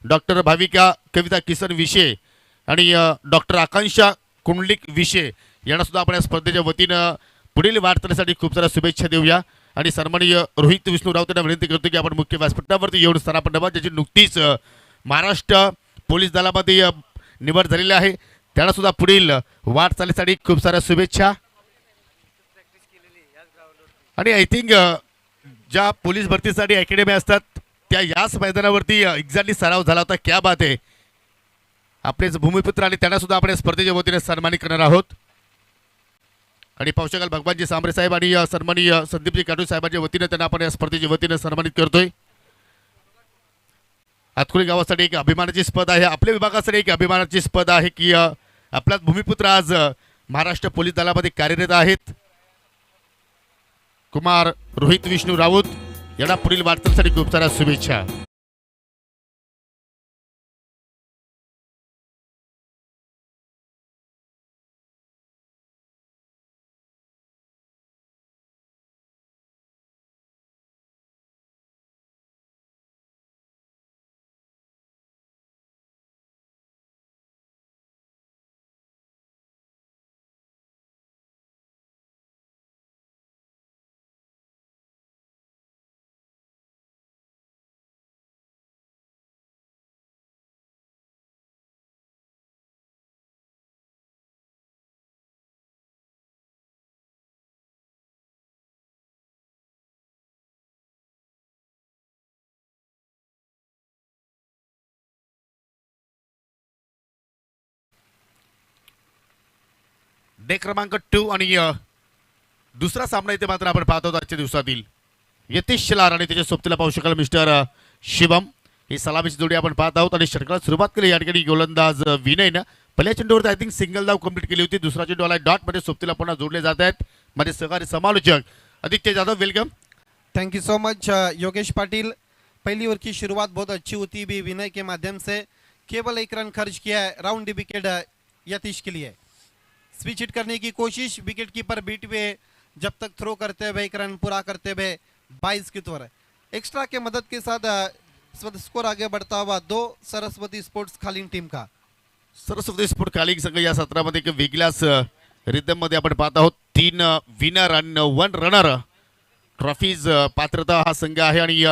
Doctor Bhavika कविता किसन विषे आणि doctor आकांक्षा कुंडलिक विषे यांना सुद्धा आपण या स्पर्धेच्या वतीनं पुढील वाटचालीसाठी खूप साऱ्या शुभेच्छा देऊया आणि सन्माननीय रोहित विष्णू राऊत यांना विनंती करतो की आपण मुख्य व्यासपीठावरती येऊन स्थानापन्न व्हा. ज्याची नुकतीच महाराष्ट्र पोलीस दलामध्ये निवड झालेली आहे. त्यांना सुद्धा पुढील वाटचालीसाठी खूप साऱ्या शुभेच्छा. आणि आय थिंक ज्या पोलीस भरतीसाठी अकॅडमी असतात त्या याच मैदानावरती एक्झॅक्टली सराव झाला होता. क्या बात आहे. आपलेच भूमिपुत्र आणि त्यांना सुद्धा आपण स्पर्धेच्या वतीने सन्मानित करणार आहोत. आणि पाहू शकाल भगवानजी सांबरे साहेब आणि सन्माननीय संदीपजी काटू साहेबांच्या वतीने त्यांना आपण या स्पर्धेच्या वतीने सन्मानित करतोय. हातखुली गावासाठी एक अभिमानाची स्पर्ध आहे. आपल्या विभागासाठी एक अभिमानाची स्पर्ध आहे की आपलाच भूमिपुत्र आज महाराष्ट्र पोलीस दलामध्ये कार्यरत आहेत. कुमार रोहित विष्णू राऊत यांना पुढील वाटचालीसाठी खूप साऱ्या शुभेच्छा. डे क्रमांक 2 आणि दुसरा सामना इथे मात्र आपण पाहतो आजच्या दिवसातील यतीश शिलार आणि त्याच्या सोबतीला पाहू शकाल मिस्टर शिवम. ही सलामीची जोडी आपण पाहत आहोत आणि षटकाला सुरुवात केली या ठिकाणी गोलंदाज विनयनं पहिल्या चेंडूवरती आय थिंक सिंगल धाव कंप्लीट केली होती. दुसरा चेंडू आला डॉट मध्ये सोबतीला पुन्हा जोडले जात आहेत. माझे सहकारी समालोचक Aditya Jadhav welcome. Thank you so much Yogesh Patil. पहली ओवर की शुरुआत बहुत अच्छी होती भी विनय के माध्यम से केवल एक रन खर्च किया है. राउंड दी विकेट यतीश के लिए स्विच हिट करने की कोशिश. विकेट कीपर बीट हुए जब तक थ्रो करते हुए एक रन पूरा करते हुए 22 की ओवर एक्स्ट्रा के मदद के साथ स्कोर आगे बढ़ता हुआ 2 सरस्वती स्पोर्ट्स खालीन टीम का. सरस्वती स्पोर्ट खाली संघ या सत्रामध्ये एक वेगळ्याच रिदम मध्ये आपण पाहत आहोत. 3 विनर आणि 1 रनर ट्रॉफीज पात्रता हा संघ आहे आणि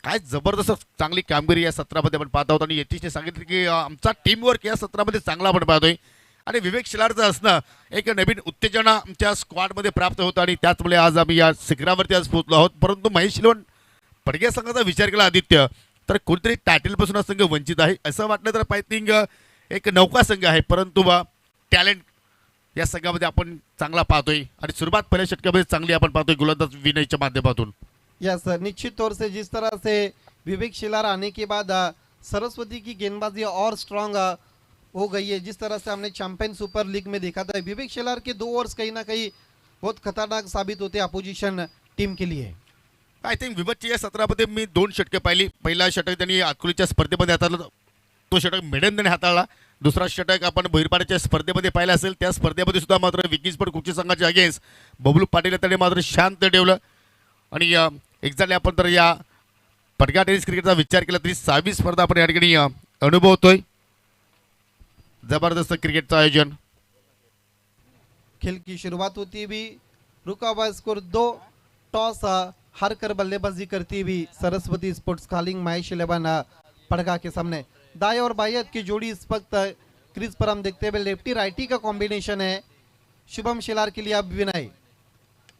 काय जबरदस्त चांगली कामगिरी या सत्रामध्ये आपण पाहत आहोत. आणि यतीशने सांगितलं की आमचा टीमवर्क या सत्रामध्ये चांगला आपण पाहतोय आणि विवेक शिलारचं असणं एक नवीन उत्तेजना आमच्या स्क्वॉडमध्ये प्राप्त होतं आणि त्याचमुळे आज आम्ही या शिखरावरती आज पोहोचलो आहोत. परंतु महेश शिलवण पडगे संघाचा विचार केला आदित्य तर कोणतरी टायटलपासून हा संघ वंचित आहे असं वाटलं तर आय थिंक एक नौका संघ आहे. परंतु टॅलेंट या संघामध्ये आपण चांगला पाहतोय आणि सुरुवात पहिल्या षटकामध्ये चांगली आपण पाहतोय गोलंदाज विनयच्या माध्यमातून. यस निश्चित तौर से जिस तरह से विवेक शिलार आने के बाद सरस्वती की गेंदबाजी और स्ट्रांग हो गई है. जिस तरह से हमने चैंपियन सुपर लीग में देखा था विवेक शिलार के 2 ओवर्स कहीं ना कहीं बहुत खतरनाक साबित होते अपोजिशन टीम के लिए. आय थिंक विवटच्या या सत्रामध्ये मी 2 षटके पाहिली. पहिला षटक त्यांनी आकुलीच्या स्पर्धेमध्ये हाताळला, तो षटक मेडनने हाताळला. दुसरा षटक आपण भैरपाड्याच्या स्पर्धेमध्ये पाहिला असेल त्या स्पर्धेमध्ये सुद्धा मात्र विकीस्पोर्ट कुची संघाच्या अगेन्स्ट बबलू पाटील त्याने मात्र शांत ठेवलं. आणि एक्झॅक्टली आपण तर या पडगा टेनिस क्रिकेटचा विचार केला तरी 6वी स्पर्धा आपण या ठिकाणी अनुभवतोय. जबरदस्त क्रिकेटचं आयोजन. खेल की शुरुआत होती हुई रुका हुआ स्कोर 2. टॉस हार कर बल्लेबाजी करती हुई सरस्वती स्पोर्ट्स खालिंग महेश 11 पड़गा के सामने. दाएं और बाएं की जोड़ी इस वक्त क्रीज पर हम देखते हुए लेफ्टी राइटी का कॉम्बिनेशन है. शुभम शिलार के लिए अब विनय.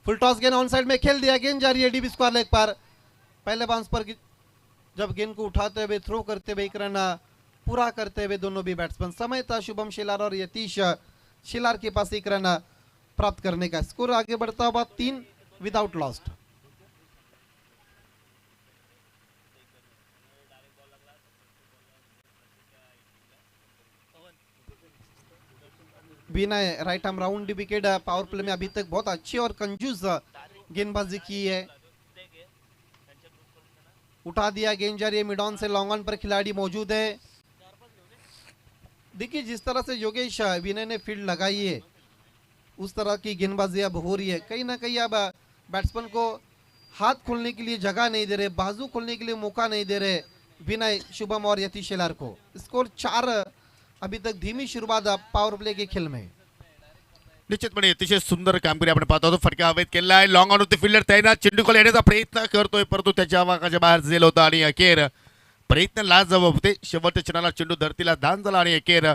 फुल टॉस गेंद ऑन साइड में खेल दिया. गेंद जा रही है डीप स्क्वायर लेग पर. पहले बाउंस पर जब गेंद को उठाते हुए थ्रो करते हुए एक रन पूरा करते हुए दोनों भी बैट्समैन समय था शुभम शिलार और यतीश शिलार के पास एक रन प्राप्त करने का. स्कोर आगे बढ़ता हुआ 3 without lost. Vinay right arm round wicket. Power play में अभी तक बहुत अच्छी और कंजूस गेंदबाजी की है. उठा दिया. गेंद जा रही है मिड ऑन से. लॉन्ग ऑन पर खिलाड़ी मौजूद है. देखिए जिस तरह से योगेश विनय ने फील्ड लगाई है उस तरह की गेंदबाजी अब हो रही है. कहीं ना कहीं अब बैट्समैन को हाथ खोलने के लिए जगह नहीं दे रहे, बाजू खोलने के लिए मौका नहीं दे रहे. विनय, शुभम और यतीश शेलार को। स्कोर 4, अभी तक धीमी शुरुआत पावर प्ले के खेल में। निश्चितपणे अतिशय सुंदर कामगिरी आपण पाहतो. फटका हवेत केला आहे. लॉंग ऑन होती फिल्डर तैनात. चेंडू खोल येण्याचा प्रयत्न करतोय परंतु त्याच्या आवाकाच्या बाहेर झेल होता आणि अखेर प्रयत्न लाजवाब होते. शेवटच्या क्षणाला चेंडू धरतीला दान झाला आणि अखेर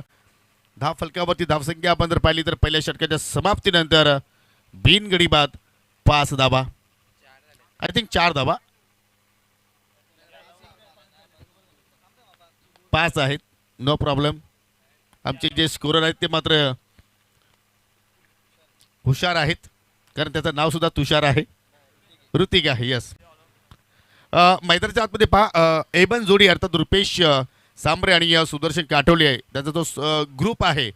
धाव फलकावरती धावसंख्या आपण जर पाहिली तर पहिल्या षटकाच्या समाप्तीनंतर बिनगडी बाद 5 धावा, आय थिंक 4 धावा 5 आहेत. No problem. आमचे जे स्कोरर आहेत ते मात्र हुशार आहेत कारण त्याचं नाव सुद्धा तुषार आहे. ऋतिक आहे. यस. मैदानाच्या आतमध्ये पहा एबन जोडी अर्थात रुपेश सांबरे आणि सुदर्शन काटोले आहे त्याचा जो ग्रुप आहे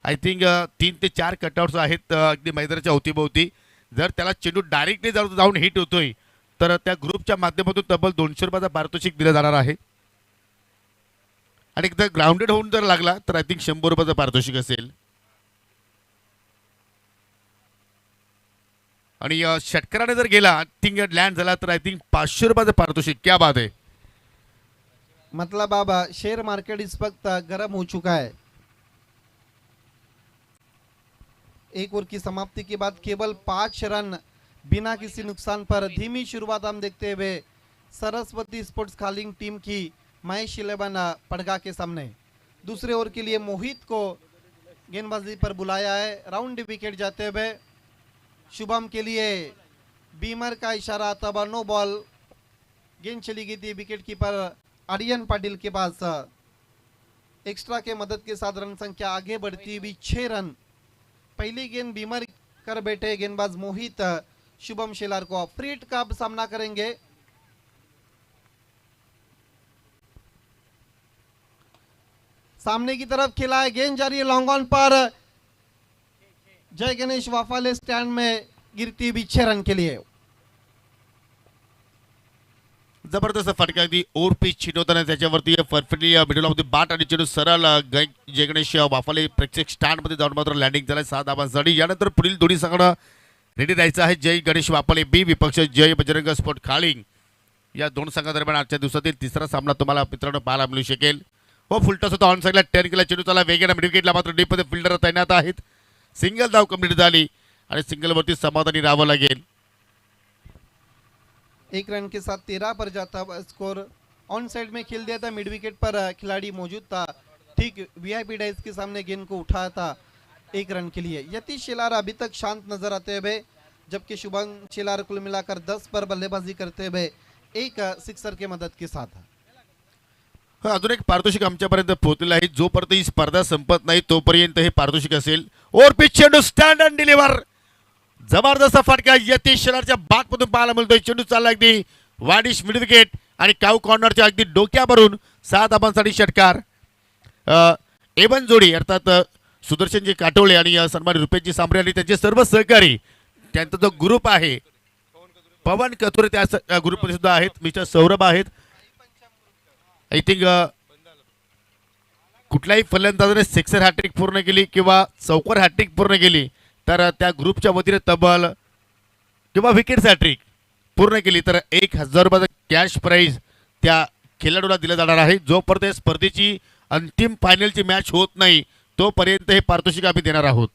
आय थिंक 3 ते 4 कटआउट्स आहेत अगदी मैदानाच्या अवतीभोवती. जर त्याला चेंडू डायरेक्टली जाऊन हिट होतोय तर त्या ग्रुपच्या माध्यमातून तब्बल 200 रुपयाचा पारितोषिक दिला जाणार आहे आणि एकदा ग्राउंडेड होऊन जर लागला तर आय थिंक 100 रुपयाचं पारितोषिक असेल. आणि षटकाराने जर गेला थिंक लँड झाला तर आय थिंक 500 रुपयाचं पारितोषिक. क्या बात है. मतलब अब शेयर मार्केट इस वक्त गर्म हो चुका है। एक ओवर की समाप्ति के बाद केवल 5 रन बिना किसी नुकसान पर धीमी शुरुआत हम देखते हुए सरस्वती स्पोर्ट्स खालिंग टीम की महेश 11 पड़गा के सामने। दूसरे ओवर के लिए मोहित को गेंदबाजी पर बुलाया है। राउंड विकेट जाते हुए शुभम के लिए बीमर का इशारा आता हुआ नो बॉल। गेंद चली गई थी विकेट कीपर आर्यन पाटिल के पास। एक्स्ट्रा के मदद के साथ रन संख्या आगे बढ़ती हुई 6 रन। पहली गेंद बीमर कर बैठे गेंदबाज मोहित शुभम शेलार को फ्री हिट का अब सामना करेंगे। सामने की तरफ खेला है, गेंद जा रही है लॉन्ग ऑन पर। जय गणेश वाफाले स्टैंड में गिरती हुई 6 रन के लिए। जबरदस्त फटका अगदी ओव्हर पिच छिटवताना त्याच्यावरती परफेक्टली मिडल ऑफ द बाट आणि चेंडू सरळ जय गणेश वाफाले प्रेक्षक स्टँड मध्ये जाऊन मात्र लँडिंग झालाय 6 धावांसाठी. यानंतर पुढील दोन्ही संघांना रेडी राहायचं आहे. जय गणेश वाफाले बी विपक्ष जय बजरंग स्पोर्ट खालिंग. या दोन संघादरम्यान आजच्या दिवसातील तिसरा सामना तुम्हाला मित्रांनो पाहायला मिळू शकेल. हो फुलटॉस होता ऑन साईडला टर्न केला चेंडू चला वेगळ्या मिड विकेटला मात्र डीप मध्ये फिल्डर तैनात आहेत. सिंगल धाव कंप्लीट झाली आणि सिंगल वरती समाधानी राहावं लागेल. 1 रन के साथ 13 पर जाता स्कोर। ऑन साइड में खेल दिया था, मिड विकेट पर खिलाड़ी मौजूद था, ठीक वीआईपी डाइस के सामने गेंद को उठाया था 1 रन के लिए। यतीश शेलार अभी तक शांत नजर आते हुए, जबकि शुभम शेलार कुल मिलाकर 10 पर बल्लेबाजी करते हुए एक सिक्सर के मदद के साथ। अजून एक पारितोषिक आमच्यापर्यंत पोहोचलेलं आहे. जोपर्यंत ही स्पर्धा संपत नाही तोपर्यंत हे पारितोषिक असेल. ओव्हर पिच चेंडू स्टँड अँड डिलिव्हर. जबरदस्त फटका यतीश शेलारच्या बॅट मधून पाहायला मिळतोय. चेंडू चालला अगदी वाडिश मिड विकेट आणि काऊ कॉर्नरच्या अगदी डोक्यावरून 6 धावांसाठी षटकार. एवन जोडी अर्थात सुदर्शनजी काटोळे आणि सन्मानित रुपेशजी सांबरे आणि त्यांचे सर्व सहकारी त्यांचा जो ग्रुप आहे पवन कथोरे त्या ग्रुपमध्ये सुद्धा आहेत. मिस्टर सौरभ आहेत. आय थिंक कुठल्याही फलंदाजाने सिक्सर हॅट्रिक पूर्ण केली किंवा चौकार हॅट्रिक पूर्ण केली तर त्या ग्रुपच्या वतीने तब्बल किंवा विकेट हॅट्रिक पूर्ण केली तर 1000 रुपयाचा कॅश प्राइज त्या खेळाडूला दिला जाणार आहे. जोपर्यंत स्पर्धेची अंतिम फायनलची मॅच होत नाही तोपर्यंत हे पारितोषिक आम्ही देणार आहोत.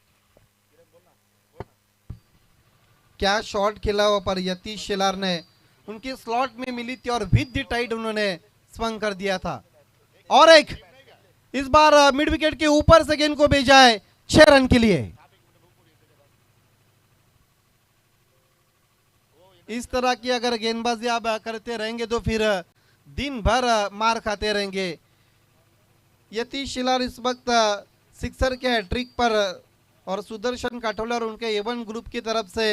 क्या शॉट खेला हुआ पर यतीश शेलार ने उनके स्लॉट में मिली थी और विद द टाइड उन्होंने स्वंग कर दिया था। और एक इस बार मिड विकेट के ऊपर से गेंद को भेजा है 6 रन के लिए। इस तरह की अगर गेंदबाजी आप करते रहेंगे तो फिर दिन भर मार खाते रहेंगे। यतीश शेलार इस वक्त सिक्सर के हैट्रिक पर और सुदर्शन काठोले और उनके एवन ग्रुप की तरफ से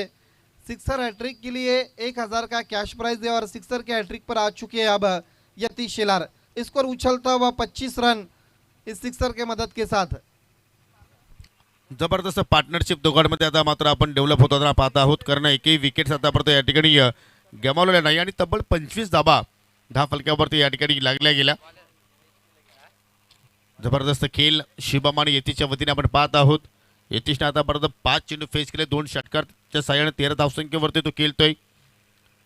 सिक्सर हैट्रिक के लिए 1000 का कैश प्राइज है और सिक्सर के हैट्रिक पर आ चुके हैं अब यतीश शेलार। स्कोर उछलता हुआ 25 रन इस सिक्सर के मदद के साथ। जबरदस्त पार्टनरशिप दोघांमध्ये आता मात्र आपण डेव्हलप होताना पाहत आहोत कारण एकही विकेट आतापर्यंत या ठिकाणी गमावलेल्या नाही आणि तब्बल 25 धावा फलकावरती या ठिकाणी लागल्या गेल्या. जबरदस्त खेळ शिवम आणि यतीशच्या वतीने आपण पाहत आहोत. यतीशने आतापर्यंत 5 चेंडू फेस केले, 2 षटकारच्या साह्याने 13 धावसंख्येवरती तो खेळतोय.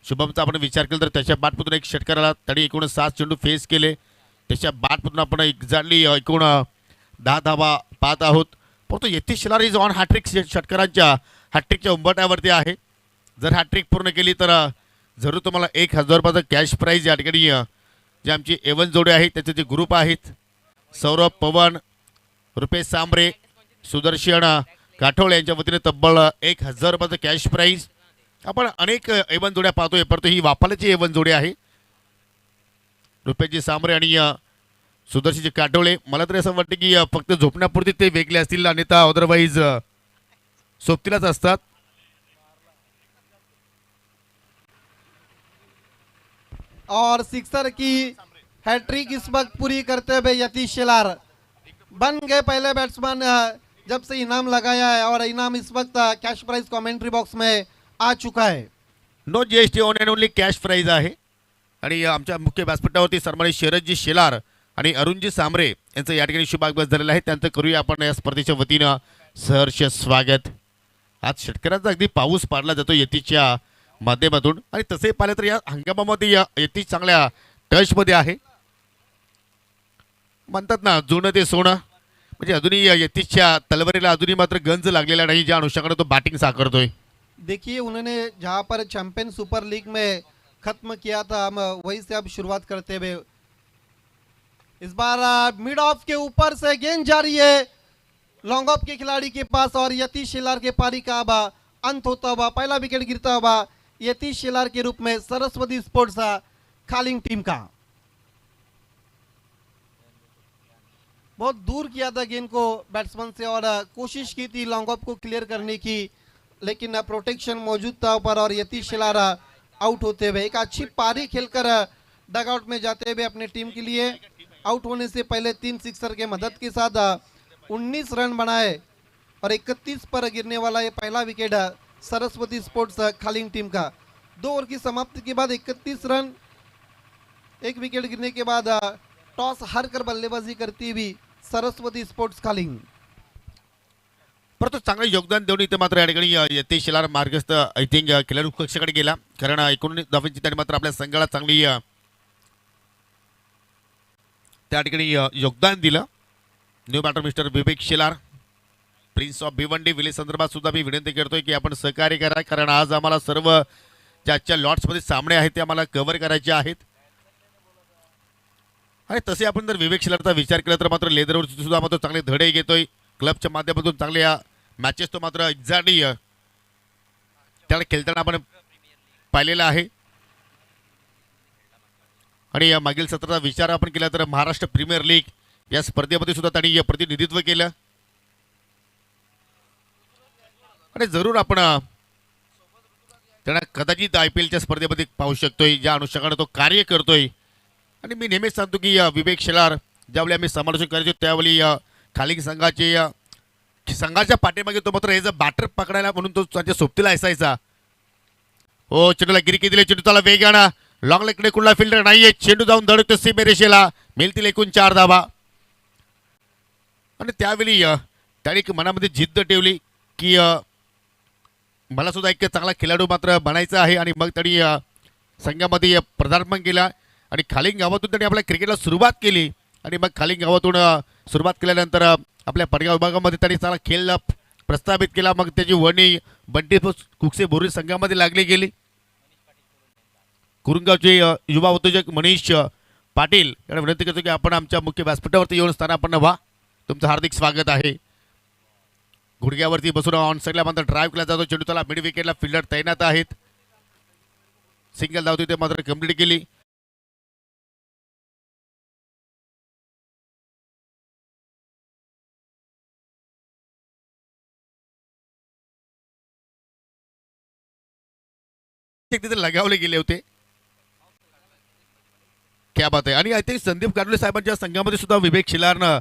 शुभमचा आपण विचार केला तर त्याच्या बॅटमधून एक षटकाराला त्याने एकूण 7 चेंडू फेस केले. त्याच्या बॅटमधून आपण एक्झॅक्टली एकूण 10 धावा पाहत आहोत. परंतु Yatish Shelar is on hat-trick षटकारांच्या हॅट्रिकच्या उंबरठ्यावरती आहे. जर हॅट्रिक पूर्ण केली तर जरूर तुम्हाला 1000 रुपयाचं कॅश प्राईज या ठिकाणी जे आमची एवन जोडे आहेत त्याचे जे ग्रुप आहेत सौरभ पवन, रुपेश सांबरे, सुदर्शन काठोळे यांच्या वतीने तब्बल 1000 रुपयाचं कॅश प्राईज. आपण अनेक एवन जोड्या पाहतोय परंतु ही वाफाल्याची एवन जोडी आहे. रुपेशजी सांबरे आणि सुदर्शनजी काठोळे. मला तरी असं वाटतं की फक्त झोपण्यापुरती ते वेगळे असतील अन्यथा अदरवाईज सोबतीलाच असतात. और सिक्सर की हैट्रिक इस वक्त पूरी करते हुए यतीश शेलार बन गए पहले बैट्समैन जब से इनाम लगाया है और इनाम इस वक्त कैश प्राइज कमेंट्री बॉक्स में आ चुका है. No GST on and only cash prize आहे. आणि आमच्या मुख्य व्यासपीठावरती सन्मानित शरदजी शेलार आणि अरुणजी सांबरे यांचं या ठिकाणी शुभागमन झालेलं आहे. त्यांचं करूया आपण या स्पर्धेच्या वतीनं सहर्ष स्वागत. आज षटकारांचा अगदी पाऊस पाडला जातो यतीशच्या माध्यमातून आणि तसे पाहिलं तर या हंगामामध्ये यतीश चांगल्या टचमध्ये आहे. म्हणतात ना जुनं ते सोनं, म्हणजे अजूनही यतीशच्या तलवारीला अजूनही मात्र गंज लागलेला नाही ज्या अनुषंगाने तो बॅटिंग साकारतोय. देखिए उन्होंने जहां पर चैंपियन सुपर लीग में खत्म किया था हम वहीं से अब शुरुआत करते हुए इस बार मिड ऑफ के ऊपर से गेंद जा रही है लॉन्ग ऑफ के खिलाड़ी के पास और यतीश शेलार के पारी का अब अंत होता हुआ पहला विकेट गिरता हुआ यतीश शेलार के रूप में सरस्वती स्पोर्ट्स खालिंग टीम का. बहुत दूर किया था गेंद को बैट्समैन से और कोशिश की थी लॉन्ग ऑफ को क्लियर करने की लेकिन प्रोटेक्शन मौजूद था ऊपर और यतीश शेलार आउट होते हुए एक अच्छी पारी खेलकर डगआउट में जाते हुए अपने टीम के लिए आउट होने से पहले 3 सिक्सर के मदद के साथ 19 रन बनाए और 31 पर गिरने वाला ये पहला wicket Saraswati sports Khaling team का. 2 ओवर की समाप्ति के बाद 31 रन, एक विकेट गिरने के बाद टॉस हारकर बल्लेबाजी करती हुई सरस्वती स्पोर्ट्स खालिंग. परंतु चांगलं योगदान देऊन इथे मात्र या ठिकाणी यतीश शेलार मार्गस्थ आय थिंक खेळाडू कक्षाकडे गेला. कारण 19 धावांची त्याने मात्र आपल्या संघाला चांगली त्या ठिकाणी योगदान दिलं. New batter mister Vivek Shelar, prince of Bhiwandi विले संदर्भात सुद्धा मी विनंती करतोय की आपण सहकार्य करा. कारण आज आम्हाला सर्व ज्या आजच्या लॉट्समध्ये सामने आहेत ते आम्हाला कव्हर करायचे आहेत. आणि तसे आपण जर विवेक शेलारचा विचार केला तर मात्र लेदरवरती सुद्धा मात्र चांगले धडे घेतोय. क्लबच्या माध्यमातून चांगल्या मॅचेस तो मात्र एक्झॅक्टली त्याला खेळताना आपण पाहिलेला आहे. आणि मागील सत्राचा विचार आपण केला तर महाराष्ट्र प्रीमियर लीग या स्पर्धेमध्ये सुद्धा त्यांनी प्रतिनिधित्व केलं. आणि जरूर आपण त्यांना कदाचित IPLच्या स्पर्धेमध्ये पाहू शकतोय ज्या अनुषंगाने तो कार्य करतोय. आणि मी नेहमीच सांगतो की विवेक शेलार ज्यावेळी आम्ही समालोचन करायचो त्यावेळी खालिंग संघाच्या पाठीमागे तो मात्र एज अ बॅटर पकडायला म्हणून तो त्यांच्या सोबतीला असायचा. हो चेंडूला गिरकी दिले, चेंडू त्याला वेग आणा, लॉंग लेगकडे कुठला फिल्डर नाहीये, चेंडू जाऊन धडकतो सीमे रेषेला, मिळतील एकूण 4 धावा. आणि त्यावेळी त्याने मनामध्ये जिद्द ठेवली की मला सुद्धा एक चांगला खेळाडू मात्र बनायचा आहे. आणि मग त्यांनी संघामध्ये पदार्पण केला आणि खालिंग गावातून त्यांनी आपल्या क्रिकेटला सुरुवात केली. आणि मग खालिंग गावातून सुरुवात केल्यानंतर आपल्या पडगाव विभागामध्ये त्यांनी चांगला खेळ प्रस्थापित केला. मग त्याची वर्णी बंटी कुकसे बोरी संघामध्ये लागली गेली. कुरुंगावचे युवा उद्योजक मनीष पाटील यांना विनंती करतो की आपण आमच्या मुख्य व्यासपीठावरती येऊन स्थानापन्न व्हा. तुमचं हार्दिक स्वागत आहे. गुडघ्यावरती बसून ऑन साईडला मात्र ड्राईव्ह केला जातो. चेंडू त्याला मिड विकेटला फिल्डर तैनात आहेत. सिंगल धाव तिथे मात्र कंप्लीट केली. तिथे लगावले गेले होते. क्या बात आहे. आणि आय थिंक संदीप कानोले साहेबांच्या संघामध्ये सुद्धा विवेक शेलारनं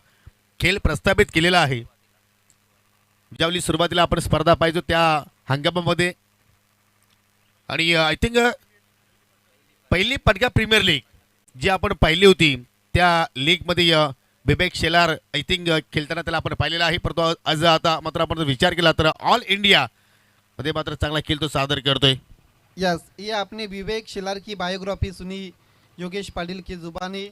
खेळ प्रस्थापित केलेला आहे. ज्यावेळी सुरुवातीला आपण स्पर्धा पाहिजे त्या हंगामामध्ये. आणि आय थिंक पहिली पडगा प्रीमियर लीग जी आपण पाहिली होती त्या लीगमध्ये विवेक शेलार आय थिंक खेळताना त्याला आपण पाहिलेला आहे. परंतु आज आता मात्र आपण विचार केला तर ऑल इंडिया मध्ये मात्र चांगला खेळ तो सादर करतोय. यस, ये आपने विवेक शिलार की बायोग्राफी सुनी योगेश पाटिल की जुबानी,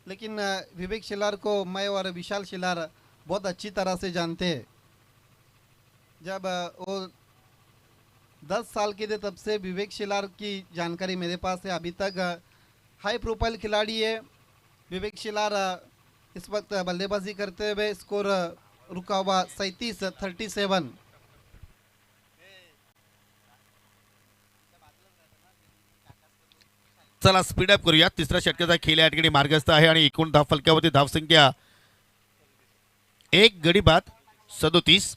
लेकिन विवेक शिलार को मैं और विशाल शिलार बहुत अच्छी तरह से जानते हैं। जब वो 10 साल के थे तब से विवेक शिलार की जानकारी मेरे पास है। अभी तक हाई प्रोफाइल खिलाड़ी है विवेक शिलार। इस वक्त बल्लेबाजी करते हुए स्कोर रुका हुआ 37-37। चला स्पीड अप करूया. तिसऱ्या षटकाचा खेळ या ठिकाणी मार्गस्थ आहे आणि एकूण धाव फलकावरती धावसंख्या एक गडी बाद 37.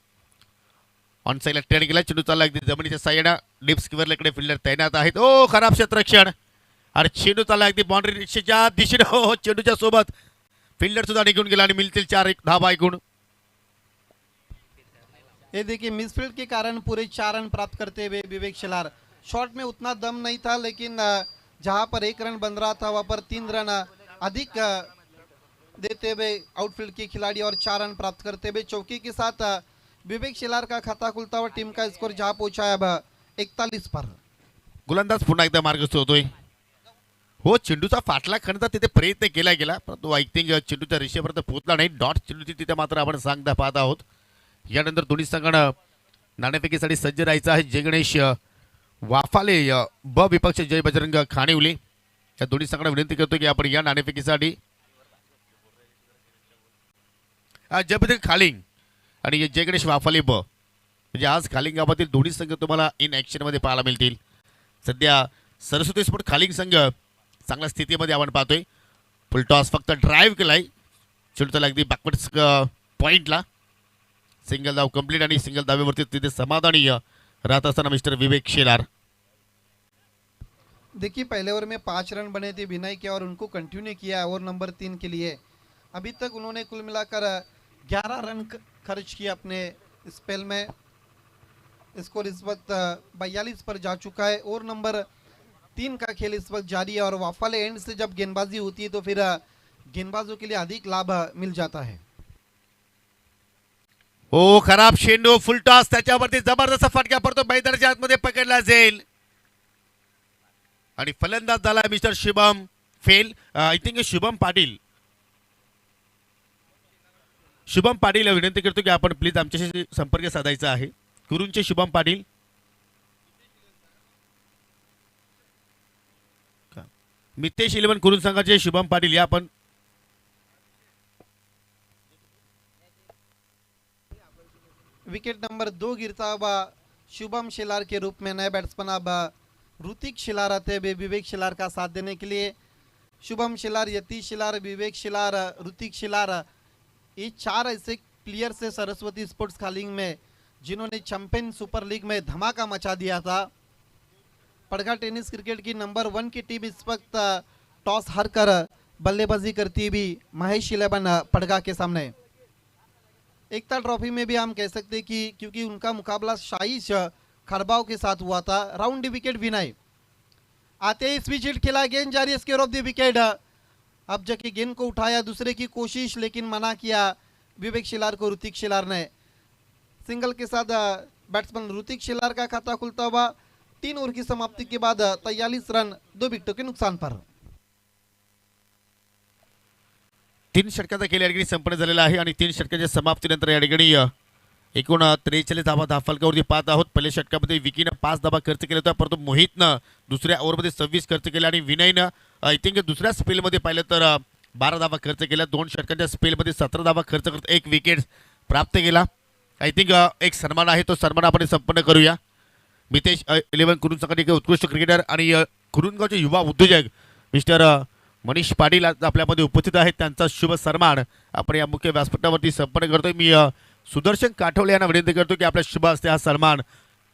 ऑन साईडला ट्रेन गेला. चेंडू चालला अगदी जमिनीच्या साह्याने. डीप स्क्वेअरकडे फिल्डर तैनात आहेत. ओ खराब क्षेत्ररक्षण आणि चेंडू चालला अगदी बाउंड्री रेषेच्या दिशेने. हो चेंडूच्या सोबत फिल्डर सुद्धा निघून गेला आणि मिळतील 4 धावा ऐकून. ये देखिए मिसफील्ड के कारण पूरे 4 रन प्राप्त करते हुए विवेक शिलार। शॉट में उतना दम नहीं था, लेकिन जहां पर 1 रन बन रहा था वहां पर 3 रन अधिक देते हुए आउटफील्ड के खिलाड़ी और 4 रन प्राप्त करते हुए चौकी के साथ विवेक शिलार का खाता खुलता हुआ टीम का स्कोर जहां पहुंचा है अब 41 पर। गोलंदाज पुन्हा एकदा मार्गस्थ होतोय. हो चेंडूचा फाटला खणता तिथे प्रयत्न केला गेला, परंतु आय थिंक चेंडूच्या रेषेपर्यंत पोहोचला नाही. डॉट चेंडूची तिथे मात्र आपण सांगता पाहत आहोत. यानंतर दोन्ही संघानं नाणेफेकीसाठी सज्ज राहायचं आहे. जय गणेश वाफाले ब विपक्ष जय बजरंग खानिवले या दोन्ही संघांना विनंती करतो की आपण या नाणेफेकीसाठी जय खालिंग आणि जय गणेश वाफाले ब म्हणजे आज खालिंग गावातील दोन्ही संघ तुम्हाला इन ॲक्शन मध्ये पाहायला मिळतील. सध्या सरस्वती स्पोर्ट खालिंग संघ चांगल्या स्थितीमध्ये आपण पाहतोय. फुल टॉस फक्त ड्राईव्ह केलाय. चेंडूला अगदी बॅकवर्ड्स पॉइंटला सिंगल धाव कंप्लीट आणि सिंगल धावेवरती तिथे समाधानी राहत असताना मिस्टर विवेक शेलार. देखिए पहले ओवर में 5 रन बने थे विनय के और उनको कंटिन्यू किया ओवर नंबर 3 के लिए। अभी तक उन्होंने कुल मिलाकर 11 रन खर्च किए अपने स्पेल में। स्कोर इस वक्त 42 पर जा चुका है। ओवर नंबर 3 का खेल इस वक्त जारी है और वाफाले एंड से जब गेंदबाजी होती है तो फिर गेंदबाजों के लिए अधिक लाभ मिल जाता है। हो खराब चेंडू फुल टॉस त्याच्यावरती जबरदस्त फटका पडतो. मैदानाच्या आतमध्ये पकडला जाईल आणि फलंदाज झाला mister Shubham fail. I think Shubham Patil. Shubham Patil विनंती करतो की आपण प्लीज आमच्याशी संपर्क साधायचा आहे. कुरूंचे शुभम पाटील. मितेश 11 कुरून संघाचे शुभम पाटील या आपण विकेट नंबर 2 गिरता हुआ शुभम शिलार के रूप में नए बैट्समैन अब ऋतिक शिलार आते हुए विवेक शिलार का साथ देने के लिए। शुभम शिलार, यतीश शिलार, विवेक शिलार, ऋतिक शिलार, ये 4 ऐसे प्लेयर्स है सरस्वती स्पोर्ट्स खालिंग में जिन्होंने चैंपियन सुपर लीग में धमाका मचा दिया था। पड़गा टेनिस क्रिकेट की नंबर 1 की टीम इस वक्त टॉस हारकर बल्लेबाजी करती हुई महेश 11 पड़गा के सामने। एकता ट्रॉफी में भी हम कह सकते हैं कि क्योंकि उनका मुकाबला शाइश खड़बाव के साथ हुआ था। राउंड विकेट विनय आते ही स्विच हिट खेला, गेंद जारी स्केयर ऑफ द विकेट। अब जबकि गेंद को उठाया दूसरे की कोशिश, लेकिन मना किया विवेक शिलार को ऋतिक शिलार ने। सिंगल के साथ बैट्समैन ऋतिक शिलार का खाता खुलता हुआ 3 ओवर की समाप्ति के बाद 43 रन 2 विकेटों के नुकसान पर। 3 षटकाचा खेळ या ठिकाणी संपन्न झालेला आहे आणि 3 षटकाच्या समाप्तीनंतर या ठिकाणी एकूण 43 धावा धावफलकावरती पाहत आहोत. पहिल्या षटकामध्ये विकीनं 5 धावा खर्च केला होता, परंतु मोहितनं दुसऱ्या ओव्हरमध्ये 26 खर्च केला आणि विनयनं आय थिंक दुसऱ्या स्पेलमध्ये पाहिलं तर 12 धावा खर्च केला. 2 षटकांच्या स्पेलमध्ये 17 धावा खर्च करत 1 विकेट प्राप्त केला. आय थिंक एक सन्मान आहे, तो सन्मान आपण संपन्न करूया. मितेश 11 कुरुन संघाचे एक उत्कृष्ट क्रिकेटर आणि कुरुंदगावचे युवा उद्योजक मिस्टर मनीष पाटील आज आपल्यामध्ये उपस्थित आहेत. त्यांचा शुभ सन्मान आपण या मुख्य व्यासपीठावरती संपन्न करतोय. मी सुदर्शन काठवले यांना विनंती करतो की आपल्या शुभ हस्ते हा सन्मान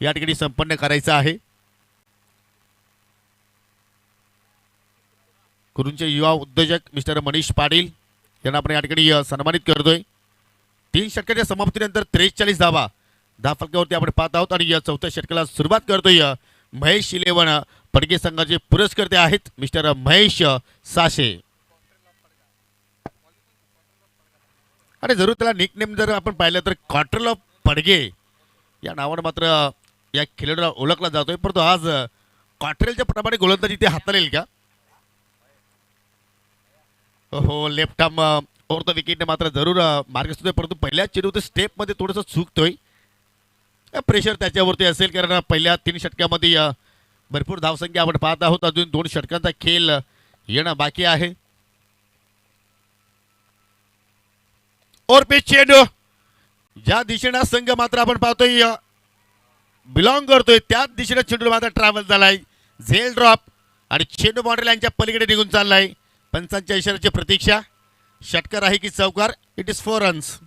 या ठिकाणी संपन्न करायचा आहे. कुरुंचे युवा उद्योजक मिस्टर मनीष पाटील यांना आपण या ठिकाणी सन्मानित करतोय. 3 षटकाच्या समाप्तीनंतर 43 धावा धावफलकावरती आपण पाहत आहोत आणि या 4थ्या षटकाला सुरुवात करतोय. महेश 11 पडगे संघाचे पुरस्कर्ते आहेत मिस्टर महेश साशे. आणि जरूर त्याला निकनेम जर आपण पाहिलं तर कॉन्ट्रोल ऑफ पडगे या नावानं मात्र या खेळाडूला ओळखला जातोय. परंतु आज कॉट्रेलच्या प्रमाणे गोलंदाजी ते हाताळेल का? हो, लेफ्ट आर्म ओव्हर द विकेटने मात्र जरूर मार्ग सुद्धा, परंतु पहिल्या चेंडूत स्टेपमध्ये थोडंसं चुकतोय. प्रेशर त्याच्यावरती असेल कारण पहिल्या 3 षटकामध्ये भरपूर धावसंख्या आपण पाहत आहोत. अजून 2 षटकांचा खेळ येणं बाकी आहे. और पे चेंडू ज्या दिशेने संघ मात्र आपण पाहतोय बिलॉंग करतोय त्याच दिशेने चेंडू मात्र ट्रॅव्हल झालाय. झेल ड्रॉप आणि चेंडू बाउंड्री लाईनच्या पलीकडे निघून चाललाय. पंचांच्या इशाऱ्याची प्रतीक्षा. षटकार आहे की चौकार? It is 4 runs.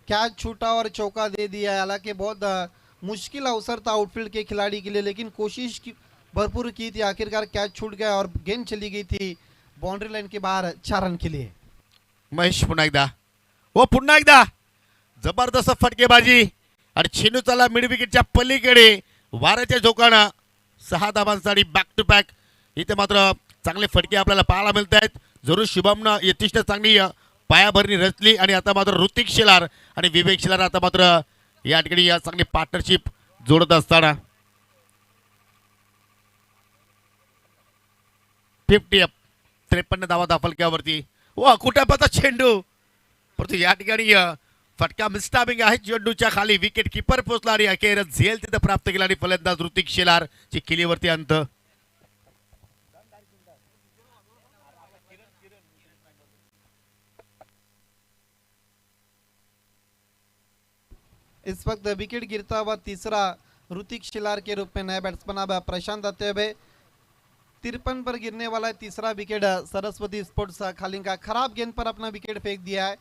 कैच छूटा और चौका दे दिया. हालांकि बहुत मुश्किल अवसर था आउटफील्ड के खिलाड़ी के लिए, लेकिन कोशिश की भरपूर की थी. आखिरकार कैच छूट गया और गेंद चली गई थी बाउंड्री लाइन के बाहर 4 रन के लिए. महेश पुन्हा एकदा, हो पुन्हा एकदा जबरदस्त फटकेबाजी आणि चेंडू चालला मिड विकेटच्या पलीकडे. वाऱ्याच्या झोकानं 6 धावांसाठी बॅक टू बॅक. इथे मात्र चांगले फटके आपल्याला पाहायला मिळत आहेत. जरूर शुभमनं यथेष्ट चांगली पायाभरणी रचली आणि आता मात्र ऋतिक शेलार आणि विवेक शेलार आता मात्र या ठिकाणी चांगली पार्टनरशिप जोडत असताना 50 अप 53 धावा दाफलक्यावरती. वा कुटापाचा चेंडू, परंतु या ठिकाणी फटका मिस्टाबिंग आहे. चेंडूच्या खाली विकेट किपर पोहोचला आणि अखेर झेल तिथे प्राप्त केला आणि फलंदाज ऋतिक शेलार ची किलीवरती अंत. इस वक्त विकेट गिरता हुआ तीसरा ऋतिक शिलार के रूप में नए बैट्समैन अब प्रशांत आते हुए 53 पर गिरने वाला है तीसरा विकेट. सरस्वती स्पोर्ट्स खालिंग का खराब गेंद पर अपना विकेट फेंक दिया है.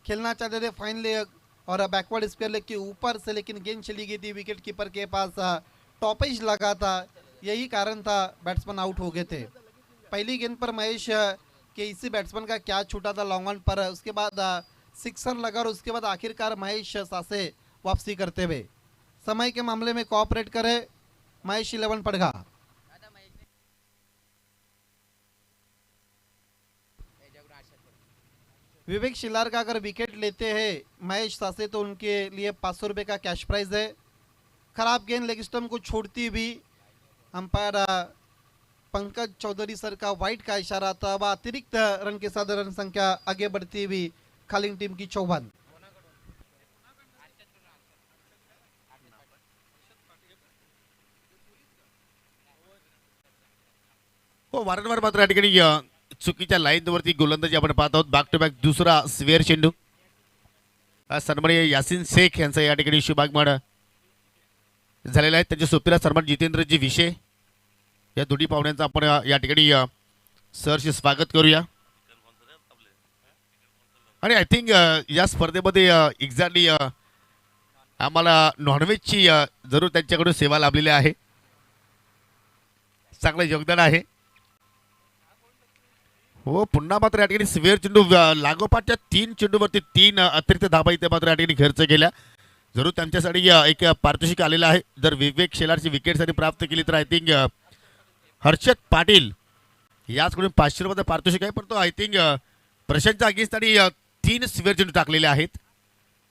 खेलना चाहते थे फाइन लेग और बैकवर्ड स्क्वायर लेग के ऊपर से, लेकिन गेंद चली गई थी विकेट कीपर के पास. टॉपेज लगा था, यही कारण था बैट्समैन आउट हो गए थे. पहली गेंद पर महेश के इसी बैट्समैन का कैच छूटा था लॉन्ग ऑन पर, उसके बाद सिक्सर लगा और उसके बाद आखिरकार महेश सासे वापसी करते हुए. समय के मामले में कोऑपरेट करे महेश 11 पड़गा. विवेक शिलार का अगर विकेट लेते हैं महेश सासे तो उनके लिए 500 रुपये का कैश प्राइज है. खराब गेंद लेग स्टंप को छोड़ती भी अंपायर पंकज चौधरी सर का वाइट का इशारा था. वह अतिरिक्त रन के साथ रन संख्या आगे बढ़ती हुई खालिंग टीम की 54. हो, वारंवार मात्र या ठिकाणी चुकीच्या लाईनवरती गोलंदाजी आपण पाहत आहोत. बॅक टू बॅक दुसरा स्वेअर चेंडू. सन्माननीय यासिन शेख यांचा या ठिकाणी शुभागमन झालेला आहे. त्यांच्या सोबतीला सन्मान जितेंद्रजी विषय या दोन्ही पाहुण्यांचा आपण या ठिकाणी सहर्ष स्वागत करूया. आणि आय थिंक या स्पर्धेमध्ये एक्झॅक्टली आम्हाला नॉनव्हेजची जरूर त्यांच्याकडून सेवा लाभलेली आहे. चांगलं योगदान आहे. हो, पुन्हा मात्र या ठिकाणी स्वेअर चेंडू लागोपाठच्या 3 चेंडूवरती 3 अतिरिक्त धाबा इथे मात्र या ठिकाणी खर्च केल्या. जरूर त्यांच्यासाठी एक पारितोषिक आलेलं आहे. जर विवेक शेलारची विकेटसाठी प्राप्त केली तर आय थिंक हर्षद पाटील याचकडून 500 रुपये पारितोषिक आहे. परंतु आय थिंक प्रशांतच्या अगेन्स्ट आणि 3 स्वेअर चेंडू टाकलेले आहेत.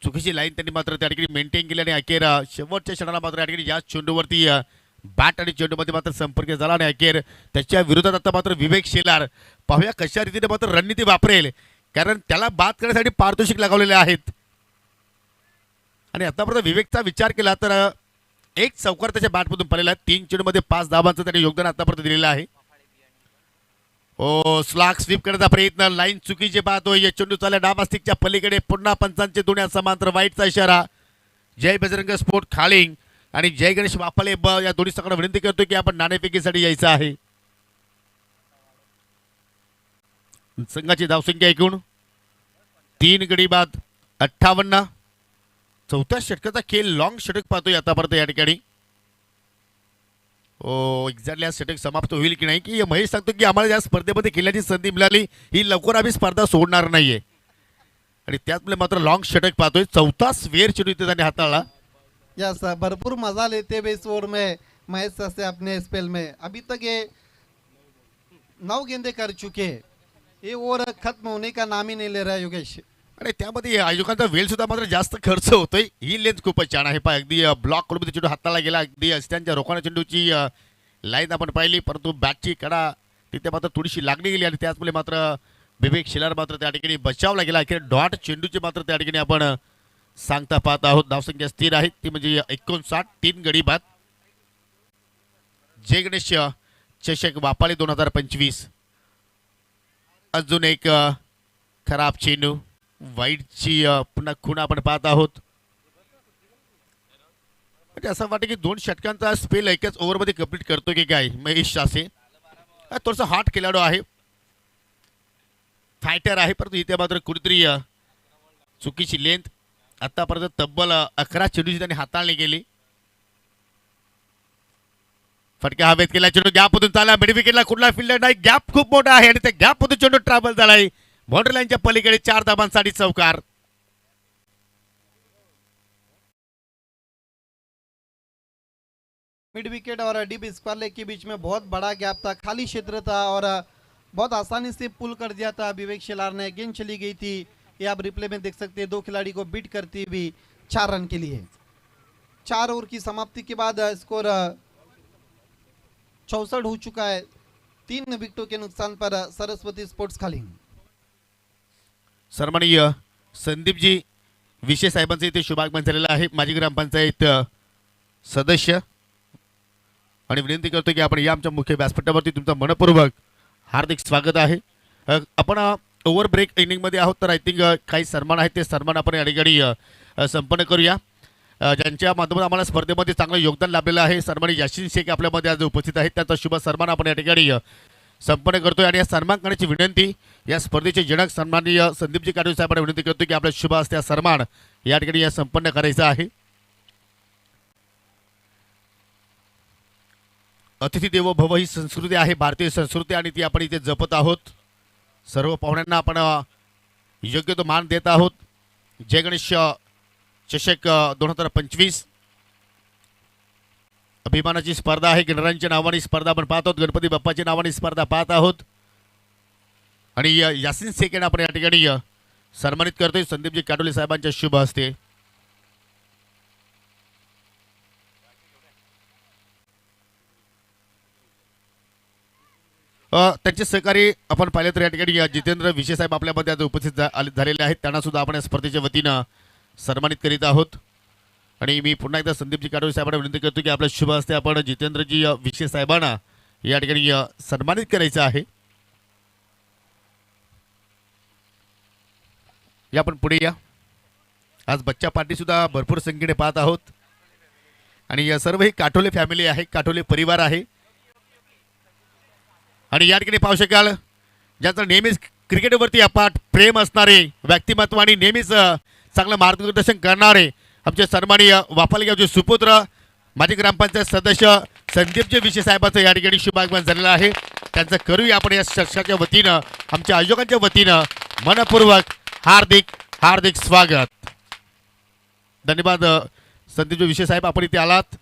चुकीची लाईन त्यांनी मात्र त्या ठिकाणी मेंटेन केली आणि अखेर शेवटच्या क्षणाला मात्र या ठिकाणी या चेंडूवरती बॅट आणि चेंडूमध्ये मात्र संपर्क झाला आणि अखेर त्याच्या विरोधात आता मात्र विवेक शेलार पाहूया कशा रीतीने मात्र रणनीती वापरेल, कारण त्याला बाद करण्यासाठी पारितोषिक लगावलेले आहेत. आणि आतापर्यंत विवेकचा विचार केला तर एक चौकार त्याच्या बॅटमधून पडलेला आहे. 3 चेंडूमध्ये 5 धावांचं त्याने योगदान आतापर्यंत दिलेलं आहे. ओ स्लॅग स्वीप करण्याचा प्रयत्न, लाईन चुकीचे पाहतोय. या चेंडू चालला डाबास्टिकच्या पलीकडे. पुन्हा पंचांचे दोन्ही समांतर वाईटचा इशारा. जय बजरंग स्पोर्ट खालिंग आणि जय गणेश वाफाळे या दोन्ही संघांना विनंती करतो की आपण नाणेफेकीसाठी यायचं आहे. संघाची धावसंख्या एकूण 3 गडी बाद 58. चौथ्या षटकाचा खेळ लॉंग षटक पाहतोय आतापर्यंत या ठिकाणी. ओ एक्झॅक्टली हा षटक समाप्त होईल की नाही, की महेश सांगतो की आम्हाला या स्पर्धेमध्ये खेळण्याची संधी मिळाली, ही लवकर आम्ही स्पर्धा सोडणार नाहीये. आणि त्याचमुळे मात्र लॉंग षटक पाहतोय. चौथा स्वेअर चेंडू इथे त्यांनी हाताळला. यस, भरपूर मजा लेते हुए इस ओवर में महेश से अपने स्पेल में. अभी तक ये 9 गेंदे कर चुके. ये ओवर खत्म होने का नाम ही नहीं ले रहा है योगेश. आणि त्यामध्ये आयोजकांचा वेळ सुद्धा मात्र जास्त खर्च होतोय. ही लेन्स खूपच छान आहे. पहा अगदी ब्लॉक करून चेंडू हाताला गेला. अगदी अस्त्यांच्या रोखाना चेंडूची लाईन आपण पाहिली, परंतु बॅटची कडा तिथे मात्र थोडीशी लागली गेली आणि त्याचमुळे मात्र विवेक शिलार मात्र त्या ठिकाणी बचावला गेला. अखेर डॉट चेंडूचे मात्र त्या ठिकाणी आपण सांगता पाहत आहोत. धावसंख्या स्थिर आहे ती म्हणजे 59, 3 गडी बाद. जय गणेश चषक वापाली 2025. अजून एक खराब चेंडू, वाईटची पुन्हा खूण आपण पाहत आहोत. म्हणजे असं वाटतं की 2 षटकांचा स्पेल एकाच ओव्हरमध्ये कंप्लीट करतो की काय महेश शासे. थोडासा हार्ड खेळाडू आहे, फायटर आहे, परंतु इथे मात्र कुठेतरी चुकीची लेंथ. आतापर्यंत तब्बल 11 चेंडूची त्यांनी हाताळणी केली. फटका हवेत केला, चेंडू गॅपमधून चालला, मिड विकेटला कुठला फिल्डर नाही, गॅप खूप मोठा आहे आणि त्या गॅपमधून चेंडू ट्रॅव्हल झालाय बाउंड्री लाईनच्या पलीकडे. 4 धाबांसाठी चौकार. मिड विकेट और डीप स्क्वायर लेग के बीच में बहुत बड़ा गैप था, खाली क्षेत्र था और बहुत आसानी से पुल कर दिया था विवेक शिलार ने. गेंद चली गई थी, ये आप रिप्ले में देख सकते हैं. 2 खिलाड़ी को बीट करती हुई 4 रन के लिए. 4 ओवर की समाप्ति के बाद स्कोर 64 हो चुका है. 3 विकेटों के नुकसान पर सरस्वती स्पोर्ट्स खालिंग. सन्माननीय संदीपजी विशे साहेबांचं इथे शुभागमन झालेलं आहे. माजी ग्रामपंचायत सदस्य. आणि विनंती करतो की आपण या आमच्या मुख्य व्यासपीठावरती तुमचं मनपूर्वक हार्दिक स्वागत आहे. आपण ओव्हर ब्रेक इनिंगमध्ये आहोत, तर आय थिंक काही सन्मान आहेत ते सन्मान आपण या ठिकाणी संपन्न करूया. ज्यांच्या माध्यमातून आम्हाला स्पर्धेमध्ये चांगलं योगदान लाभलेलं आहे, सन्माननीय याशिन शेख आपल्यामध्ये आज उपस्थित आहेत. त्याचा शुभ सन्मान आपण या ठिकाणी संपन्न करतोय. आणि या सन्मान करण्याची विनंती या स्पर्धेचे जनक सन्माननीय संदीपजी काटोल साहेबांना विनंती करतो की आपल्या शुभ हस्ते सन्मान या ठिकाणी या संपन्न करायचा आहे. अतिथी देवो भव ही संस्कृती आहे, भारतीय संस्कृती, आणि ती आपण इथे जपत आहोत. सर्व पाहुण्यांना आपण योग्य तो मान देत आहोत. जय गणेश चषक 2025 अभिमानाची स्पर्धा आहे. गणरायांच्या नावाने स्पर्धा आपण पाहत आहोत, गणपती बाप्पाच्या नावाने स्पर्धा पाहत आहोत. आणि यासिन शेख यांना आपण या ठिकाणी सन्मानित करतोय संदीपजी काटोले साहेबांच्या शुभ हस्ते. त्यांचे सहकारी आपण पाहिले तर या ठिकाणी जितेंद्र विशे साहेब आपल्यामध्ये आज उपस्थित झालेले आहेत. त्यांना सुद्धा आपण या स्पर्धेच्या वतीनं सन्मानित करीत आहोत. आणि मी पुन्हा एकदा संदीपजी काटोले साहेबांना विनंती करतो की आपल्या शुभ हस्ते आपण जितेंद्रजी विशे साहेबांना या ठिकाणी सन्मानित करायचं आहे. या आपण पुढे या. आज बच्चा पार्टी सुद्धा भरपूर संख्येने पाहत आहोत. आणि सर्व ही काटोले फॅमिली आहे, काटोले परिवार आहे. आणि या ठिकाणी पाहू शकाल ज्यांचं नेहमीच क्रिकेटवरती अपाट प्रेम असणारे व्यक्तिमत्व आणि नेहमीच चांगलं मार्गदर्शन करणारे आमचे सन्माननीय वापाली गावचे सुपुत्र माजी ग्रामपंचायत सदस्य संदीपजी विशे साहेबांचं या ठिकाणी शुभागमन झालेलं आहे. त्यांचं करूया आपण या चषकाच्या वतीनं आमच्या आयोजकांच्या वतीनं मनपूर्वक हार्दिक हार्दिक स्वागत. धन्यवाद संदीपजी विशे साहेब, आपण इथे आलात.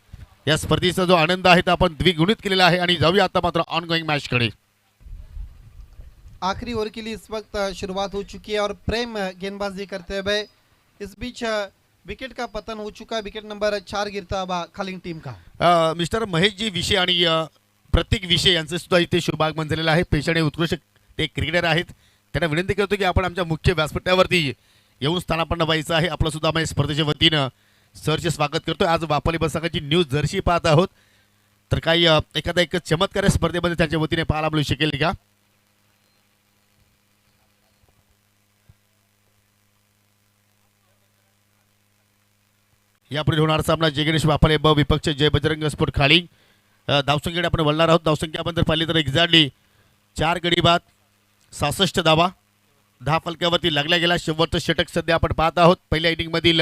या स्पर्धेचा जो आनंद आहे तो आपण द्विगुणित केलेला आहे. आणि जाऊया आता मात्र ऑनगोइंग मॅच कडे. आखिरी ओवर के लिए इस वक्त शुरुआत हो चुकी है और प्रेम गेंदबाजी करते हुए इस बीच विकेट का पतन हो चुका है. विकेट नंबर 4 गिरता हुआ खालिंग टीम का. मिस्टर महेश जी विषय आणि प्रतीक विषय यांचं सुद्धा इथे शुभागमन झालेलं आहे. पेशाने उत्कृष्ट ते क्रिकेटर आहेत. त्यांना विनंती करतो की आपण आमच्या मुख्य व्यासपीठावरती येऊन स्थानापन्न व्हायचं आहे. आपलं सुद्धा आम्ही स्पर्धेच्या वतीनं सरचे स्वागत करतो. आज वापाली बसाकाची न्यूज जर्सी पाहत आहोत, तर काही एखादा एक चमत्कार स्पर्धेमध्ये त्यांच्या वतीने पाहायला मिळू शकेल का. यापुढे होणार सामना जय गणेश वापाले ब विपक्ष जय बजरंग स्पोर्ट खाली. धावसंख्येकडे आपण वळणार आहोत. धावसंख्या आपण जर पाहिली तर एक्झॅक्टली 4 गडी बाद 66 धावा 10 फलक्यावरती लागला गेला. शेवटचं षटक सध्या आपण पाहत आहोत. पहिल्या इनिंग मधील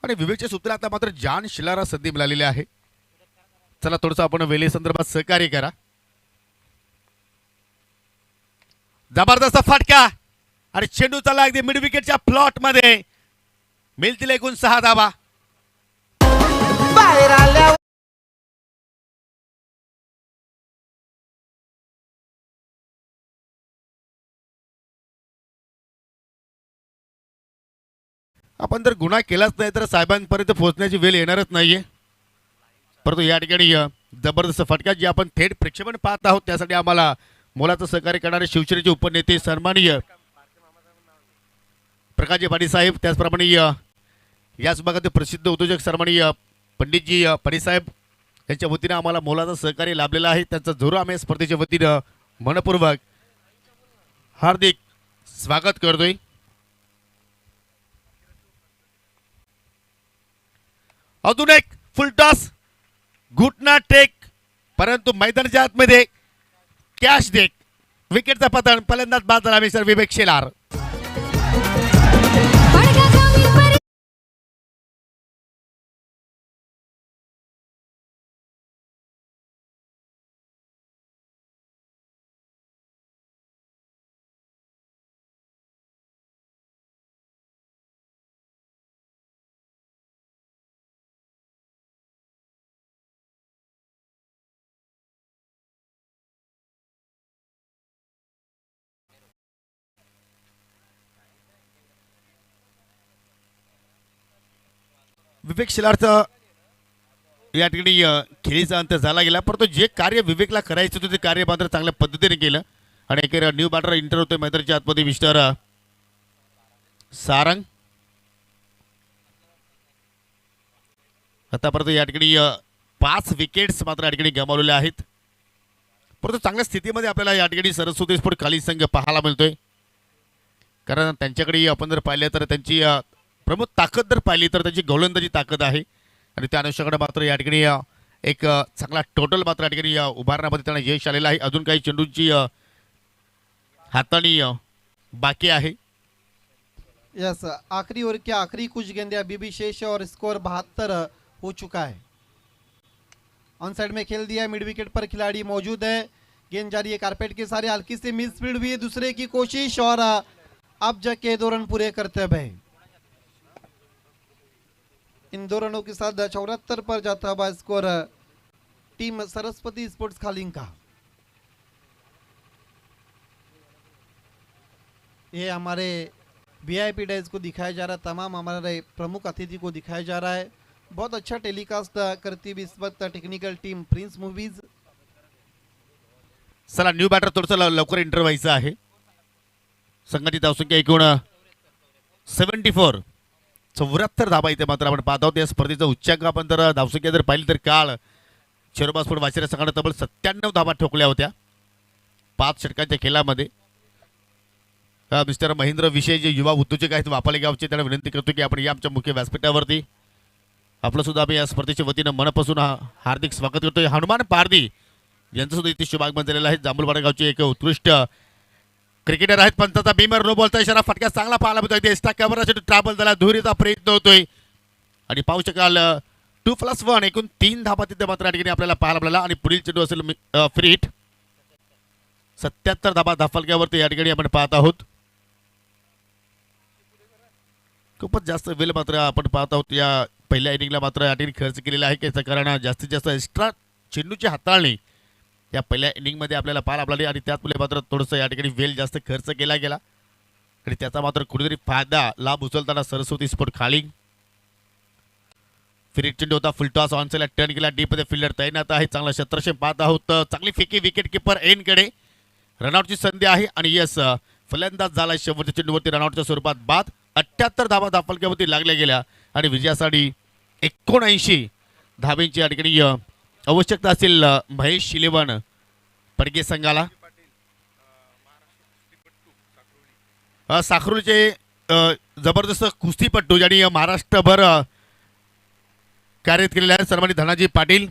आणि विवेकचे सूत्र आता मात्र जान शिलारा संधी मिळालेली आहे. चला थोडंसं आपण वेले संदर्भात सहकार्य करा. जबरदस्त फटका आणि चेंडू चालला अगदी मिड विकेटच्या प्लॉट मध्ये. मिळतील एकूण 6 धावा. बाहेर आल्या आपण जर गुन्हा केलाच नाही तर साहेबांपर्यंत पोहोचण्याची वेळ येणारच नाहीये. परंतु या ठिकाणी जबरदस्त फटका जे आपण थेट प्रक्षेपण पाहत आहोत त्यासाठी आम्हाला मोलाचं सहकार्य करणारे शिवसेनेचे उपनेते सन्माननीय प्रकाशजी पाटील साहेब, त्याचप्रमाणे याच भागातील प्रसिद्ध उद्योजक सन्माननीय पंडितजी पाटील साहेब यांच्या वतीनं आम्हाला मोलाचं सहकार्य लाभलेलं आहे. त्यांचा जोर आम्ही स्पर्धेच्या वतीनं मनपूर्वक हार्दिक स्वागत करतोय. अजून एक फुलटॉस घुटना टेक, परंतु मैदानाच्या आतमध्ये कॅश डेक, विकेटचा पतन, फलंदाज बाद झाला मिस्टर विवेक शेलार. विवेक शेलारचा या ठिकाणी खेळीचा अंत झाला गेला, परंतु जे कार्य विवेकला करायचं होतं ते कार्य मात्र चांगल्या पद्धतीने केलं. आणि एक न्यू बॅटर इंटर होतोय मैदानाच्या आतमध्ये मिस्टर सारंग. आतापर्यंत या ठिकाणी 5 विकेट्स मात्र या ठिकाणी गमावलेले आहेत, परंतु चांगल्या स्थितीमध्ये आपल्याला या ठिकाणी सरस्वती स्पोर्ट खाली संघ पाहायला मिळतोय. कारण त्यांच्याकडे आपण जर पाहिलं तर त्यांची प्रमुख ताकद जर पाहिली तर त्यांची गोलंदाजी ताकद आहे आणि त्या अनुषंगाने मात्र या ठिकाणी एक चांगला टोटल मात्र या ठिकाणी उभारण्यामध्ये त्यांना यश आलेलं आहे. अजून काही चेंडूंची हाताळणी बाकी आहे. यस, आखिरी ओवर के आखिरी कुछ गेंदे अभी भी शेष है और स्कोर 72 हो चुका है. ऑन साइड में खेल दिया है, मिड विकेट पर खिलाड़ी मौजूद है, गेंद जारी है कारपेट के सारे, हल्की से मिस फील्ड हुई है, दूसरे की कोशिश और अब जाके 2 रन पूरे करते हैं. इन 2 रनों के साथ 74 पर जाता हुआ score team Saraswati sports Khaling का. ये हमारे वीआईपी डेज को दिखाया जा रहा है, तमाम हमारे प्रमुख अतिथि को दिखाया जा रहा है. बहुत अच्छा टेलीकास्ट करती हुई इस वक्त टेक्निकल टीम प्रिंस मूवीज. चला न्यू बॅटर थोडंसं लवकर इंटर व्हायचं आहे. संघाची धावसंख्या एकूण 74, 74 धाबा इथे मात्र आपण पाहत आहोत. या स्पर्धेचा उच्चांक आपण जर धावसंख्या जर पाहिली तर काल शिरोबा स्पोर्ट वाशिरा संघाने तब्बल 97 धाबा ठोकल्या होत्या 5 षटकांच्या खेळामध्ये. मिस्टर महेंद्र विषय जे युवा उद्योजक आहेत वापाले गावचे, त्यांना विनंती करतो की आपण या आमच्या मुख्य व्यासपीठावरती आपलं सुद्धा आम्ही या स्पर्धेच्या वतीनं मनपासून हार्दिक स्वागत करतोय. हनुमान पारदी यांचं सुद्धा इथे शुभागमन झालेलं आहे. जांभूलवाडा गावचे एक उत्कृष्ट क्रिकेटर आहेत. पंचाचा बीमर नो बॉलचा इशारा, फटका चांगला पाहायला मिळतोय. एक्स्ट्रा कव्हरसाठी ट्रॅव्हल झाला, दुहेरीचा प्रयत्न होतोय आणि पाहू शकाल 2+1 एकूण 3 धाबा तिथे मात्र या ठिकाणी आपल्याला पाहायला मिळाला. आणि पुढील चेंडू असेल फ्री हिट. 77 धाबा धाफलक्यावरती या ठिकाणी आपण पाहत आहोत. खूपच जास्त वेळ मात्र आपण पाहत आहोत. या पहिल्या इनिंगला मात्र या ठिकाणी खर्च केलेला आहे, याचं कारण जास्तीत जास्त एक्स्ट्रा चेंडूची हाताळणी या पहिल्या इनिंगमध्ये आपल्याला पाहायला मिळाली आणि त्यामुळे मात्र थोडंसं या ठिकाणी वेळ जास्त खर्च केला गेला आणि त्याचा मात्र कुठेतरी फायदा लाभ उचलताना सरस्वती स्पोर्ट खाली. फ्री चेंडू होता, फुलटॉस ऑनसेला टर्न केला, डीपमध्ये फिल्डर तैनात आहे. चांगला क्षेत्रक्षेप पाहत आहोत. चांगली फेकी विकेट किपर एनकडे रनआउटची संधी आहे आणि यस फलंदाज झाला शेवटच्या चेंडूवरती रनआउटच्या स्वरूपात बाद. 78 धाबा धाफलक्यावरती लागल्या गेल्या आणि विजयासाठी 79 धाब्यांची या ठिकाणी आवश्यकता असेल महेश शिलेवन पडगे संघाला. साखरोलीचे जबरदस्त कुस्तीपट्टू ज्यांनी महाराष्ट्रभर कार्यरत केलेले आहेत सन्मानित धनाजी पाटील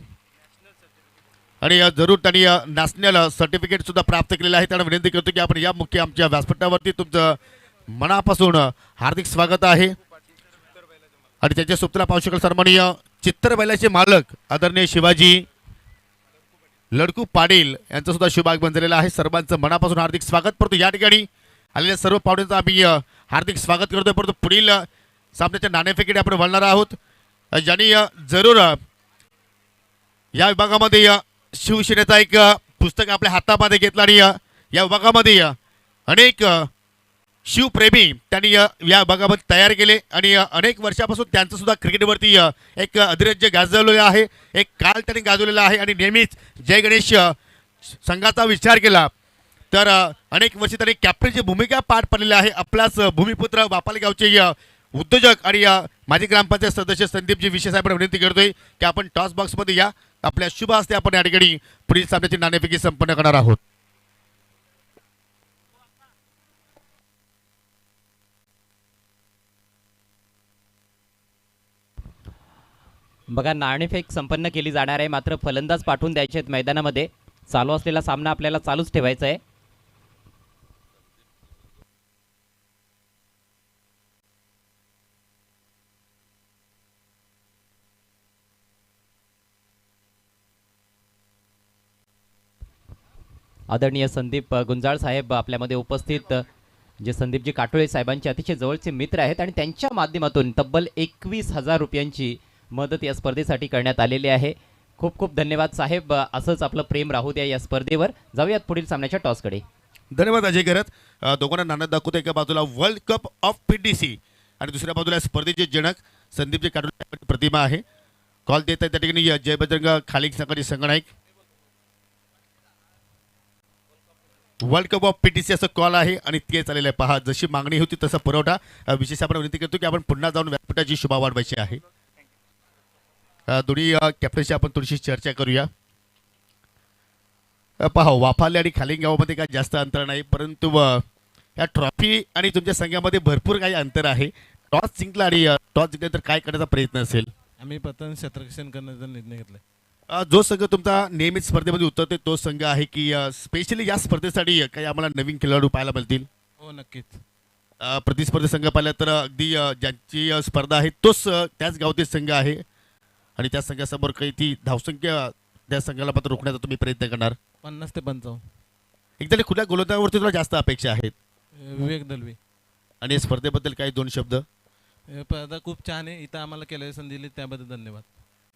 आणि जरूर त्यांनी नॅशनल सर्टिफिकेट सुद्धा प्राप्त केलेलं आहे. त्यांना विनंती करतो की आपण या मुख्य आमच्या व्यासपीठावरती तुमचं मनापासून हार्दिक स्वागत आहे. आणि त्याच्या सुप्तला पाहू शकाल सन्माननीय चित्तर बैलाचे मालक आदरणीय शिवाजी लडकू पाटील यांचं सुद्धा शुभागमन झालेलं आहे. सर्वांचं मनापासून हार्दिक स्वागत. परंतु या ठिकाणी आलेल्या सर्व पाहुण्यांचं आम्ही हार्दिक स्वागत करतोय. परंतु पुढील सामन्याच्या नाणेफेकीकडे आपण वळणार आहोत, ज्यांनी जरूर या विभागामध्ये शिवसेनेचा एक पुस्तक आपल्या हातामध्ये घेतलं आणि या विभागामध्ये अनेक शिवप्रेमी त्यांनी या भागामध्ये तयार केले आणि अनेक वर्षापासून त्यांचं सुद्धा क्रिकेटवरती एक अधिराज्य गाजवलेलं आहे, एक काल त्यांनी गाजवलेला आहे आणि नेहमीच जय गणेश संघाचा विचार केला तर अनेक वर्षी त्यांनी कॅप्टनची भूमिका पार पडलेली आहे. आपलाच भूमिपुत्र वापाली गावचे उद्योजक आणि माजी ग्रामपंचायत सदस्य संदीपजी विशेष साहेबांना विनंती करतोय की आपण टॉस बॉक्समध्ये या. आपल्या शुभ हस्ते आपण या ठिकाणी पुढील सामन्याची नाणेफेकी संपन्न करणार आहोत. बघा नाणेफेक संपन्न केली जाणार आहे, मात्र फलंदाज पाठवून द्यायचे आहेत मैदानामध्ये. चालू असलेला सामना आपल्याला चालूच ठेवायचा आहे. आदरणीय संदीप गुंजाळ साहेब आपल्यामध्ये उपस्थित, जे संदीपजी काटोळे साहेबांचे अतिशय जवळचे मित्र आहेत आणि त्यांच्या माध्यमातून तब्बल 21,000 रुपयांची मदत या स्पर्धेसाठी करण्यात आलेली आहे. खूप खूप धन्यवाद साहेब. असंच आपलं प्रेम राहू द्या या स्पर्धेवर. जाऊयात पुढील सामन्याच्या टॉसकडे. धन्यवाद अजय करत. दोघांना नाणं दाखवतो. एका बाजूला वर्ल्ड कप ऑफ PDC आणि दुसऱ्या बाजूला स्पर्धेचे जनक संदीपजी काटोळे प्रतिमा आहे. कॉल देत आहे त्या ठिकाणी जय बजरंग खालिक संघाचे संघनायक. वर्ल्ड कप ऑफ PDC असं कॉल आहे आणि ते चाललेलं आहे. पहा जशी मागणी होती तसा पुरवठा. विशेष आपण विनंती करतो की आपण पुन्हा जाऊन व्यासपीठाची शोभा वाढवायची आहे. दोन्ही कॅप्टनशी आपण थोडीशी चर्चा करूया. पहा वाफाले आणि खालिंग गावामध्ये काय जास्त अंतर नाही, परंतु या ट्रॉफी आणि तुमच्या संघामध्ये भरपूर काही अंतर आहे. टॉस जिंकला आणि टॉस जिंकल्यानंतर काय करण्याचा प्रयत्न असेल? आम्ही प्रथम क्षेत्ररक्षण करण्याचा निर्णय घेतला. जो संघ तुमचा नेहमीच स्पर्धेमध्ये उतरते तो संघ आहे की स्पेशली या स्पर्धेसाठी काही आम्हाला नवीन खेळाडू पाहायला मिळतील? हो नक्कीच. प्रतिस्पर्धी संघ पाहिला तर अगदी ज्यांची स्पर्धा आहे तोच त्याच गावतील संघ आहे आणि त्या संघासमोर काही ती धावसंख्या त्या संघाला मात्र रोखण्याचा तुम्ही प्रयत्न करणार? 50 ते 55. एकदा खुल्या गोलंदाजावरती तुला जास्त अपेक्षा आहेत. विवेक दलवी. आणि या स्पर्धेबद्दल काही दोन शब्द? स्पर्धा खूप छान आहे. इथं आम्हाला केलेली संधी दिली त्याबद्दल धन्यवाद.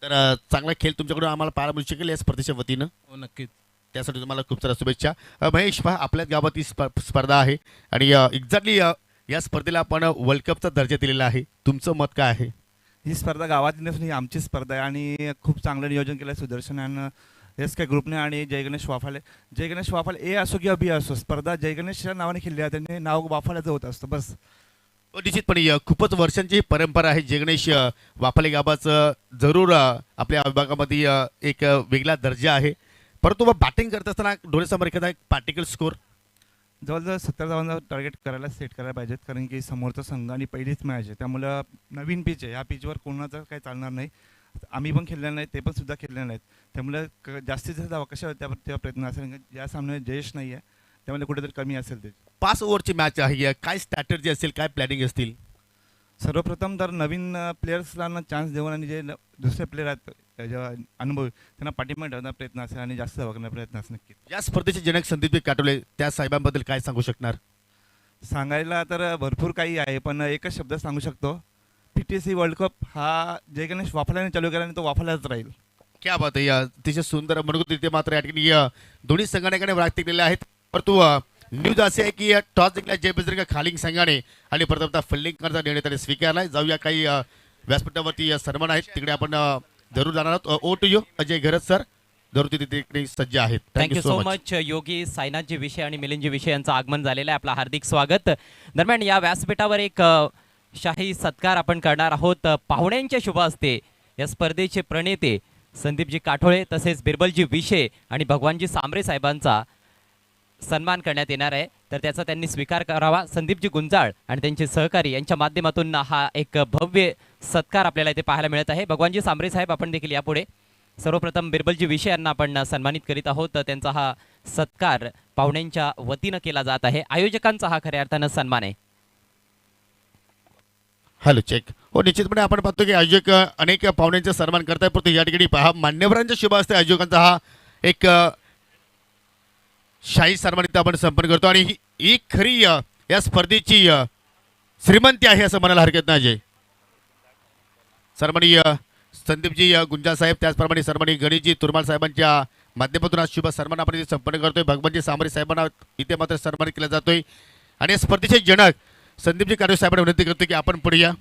तर चांगला खेळ तुमच्याकडून आम्हाला पाहायला मिळू शकेल या स्पर्धेच्या वतीनं. हो नक्कीच. त्यासाठी तुम्हाला खूप साऱ्या शुभेच्छा. महेश पहा आपल्याच गावात ही स्पर्धा आहे आणि एक्झॅक्टली या स्पर्धेला आपण वर्ल्ड कपचा दर्जा दिलेला आहे. तुमचं मत काय आहे? ही स्पर्धा गावात नसून ही आमची स्पर्धा आहे आणि खूप चांगलं नियोजन केलं आहे सुदर्शन आणि SK ग्रुपने आणि जय गणेश वाफाले. जय गणेश वाफाले ए असो किंवा बी असो, स्पर्धा जय गणेशच्या नावाने खेळली आहे. त्यांनी नाव वाफाल्याचं होत असतं बस. निश्चितपणे खूपच वर्षांची परंपरा आहे. जय गणेश वाफाले गावाचं जरूर आपल्या विभागामध्ये एक वेगळा दर्जा आहे. परंतु बॅटिंग करत असताना डोळ्यासमोर एखादा एक पार्टिकल स्कोर जवळजवळ 70 धावांचा टार्गेट करायला सेट करायला पाहिजेत, कारण की समोरचा संघ आणि पहिलीच मॅच आहे. त्यामुळं नवीन पिच आहे. ह्या पिचवर कोणाचं काही चालणार नाही. आम्ही पण खेळलेलं नाही, ते पण सुद्धा खेळलेलं नाहीत. त्यामुळे जास्तीत जास्त धावा कशा तेव्हा प्रयत्न असेल. या सामन्यात जयेश नाही आहे, त्यामुळे कुठेतरी कमी असेल. ते 5 ओव्हरची मॅच आहे. काय स्ट्रॅटर्जी असेल, काय प्लॅनिंग असतील? सर्वप्रथम तर नवीन प्लेयर्सला चान्स देऊन आणि जे दुसरे प्लेयर आहेत जेव्हा अनुभवी त्यांना पाठिंबा ठेवण्याचा प्रयत्न असेल आणि जास्त धावा करण्याचा प्रयत्न असेल. नक्की या स्पर्धेचे जनक संदीप काटोळे त्या साहेबांबद्दल काय सांगू शकणार? सांगायला तर भरपूर काही आहे, पण एकच शब्द सांगू शकतो. PTC वर्ल्ड कप हा जय गणेश वाफाल्याने चालू केला आणि तो वाफाल्याच राहील. क्या बात आहे. अतिशय सुंदर म्हणून तिथे मात्र या ठिकाणी दोन्ही संघाने व्यक्त केलेले आहेत. परंतु न्यूज असे आहे की टॉस जिंकल्या जय बजरंग खालिंग संघाने आणि प्रथमतः फिल्डिंग करण्याचा निर्णय त्याने स्वीकारला. जाऊया काही व्यासपीठावरती सन्मान आहेत तिकडे आपण जरूर जाणार आहोत. Over to you Ajay Gharat sir, जरूर तिथे सज्ज आहेत. Thank you so much. योगी साईनाथजी विषय आणि मिलिंदजी विषय यांचं आगमन झालेलं आहे. आपलं हार्दिक स्वागत. दरम्यान या व्यासपीठावर एक शाही सत्कार आपण करणार आहोत. पाहुण्यांच्या शुभ हस्ते या स्पर्धेचे प्रणेते संदीपजी काठोळे तसेच बिरबलजी विषय आणि भगवानजी सांबरे साहेबांचा सन्मान करण्यात येणार आहे. तर त्याचा त्यांनी स्वीकार करावा. संदीपजी गुंजाळ आणि त्यांचे सहकारी यांच्या माध्यमातून हा एक भव्य सत्कार आपल्याला इथे पाहायला मिळत आहे. भगवानजी सांबरे साहेब आपण देखील यापुढे. सर्वप्रथम बिरबलजी विषय यांना आपण सन्मानित करीत आहोत. त्यांचा हा सत्कार पाहुण्यांच्या वतीनं केला जात आहे. आयोजकांचा हा खऱ्या अर्थानं सन्मान आहे. Hello check. हो निश्चितपणे आपण पाहतो की आयोजक अनेक पाहुण्यांचा सन्मान करताय. परंतु या ठिकाणी पहा मान्यवरांच्या शुभ हस्ते आयोजकांचा हा एक शाही सन्मानित आपण संपन्न करतो आणि ही खरी या स्पर्धेची श्रीमंती आहे असं म्हणायला हरकत नाही. अजय सन्माननीय संदीपजी गुंजा साहेब, त्याचप्रमाणे सन्माननीय गणेशजी तुरमाल साहेबांच्या माध्यमातून हा शुभ सन्मान आपण इथे संपन्न करतोय. भगवानजी सांबरे साहेबांना इथे मात्र सन्मानित केला जातोय आणि या स्पर्धेचे जनक संदीपजी काटोले साहेबांना विनंती करतो की आपण पुढे या.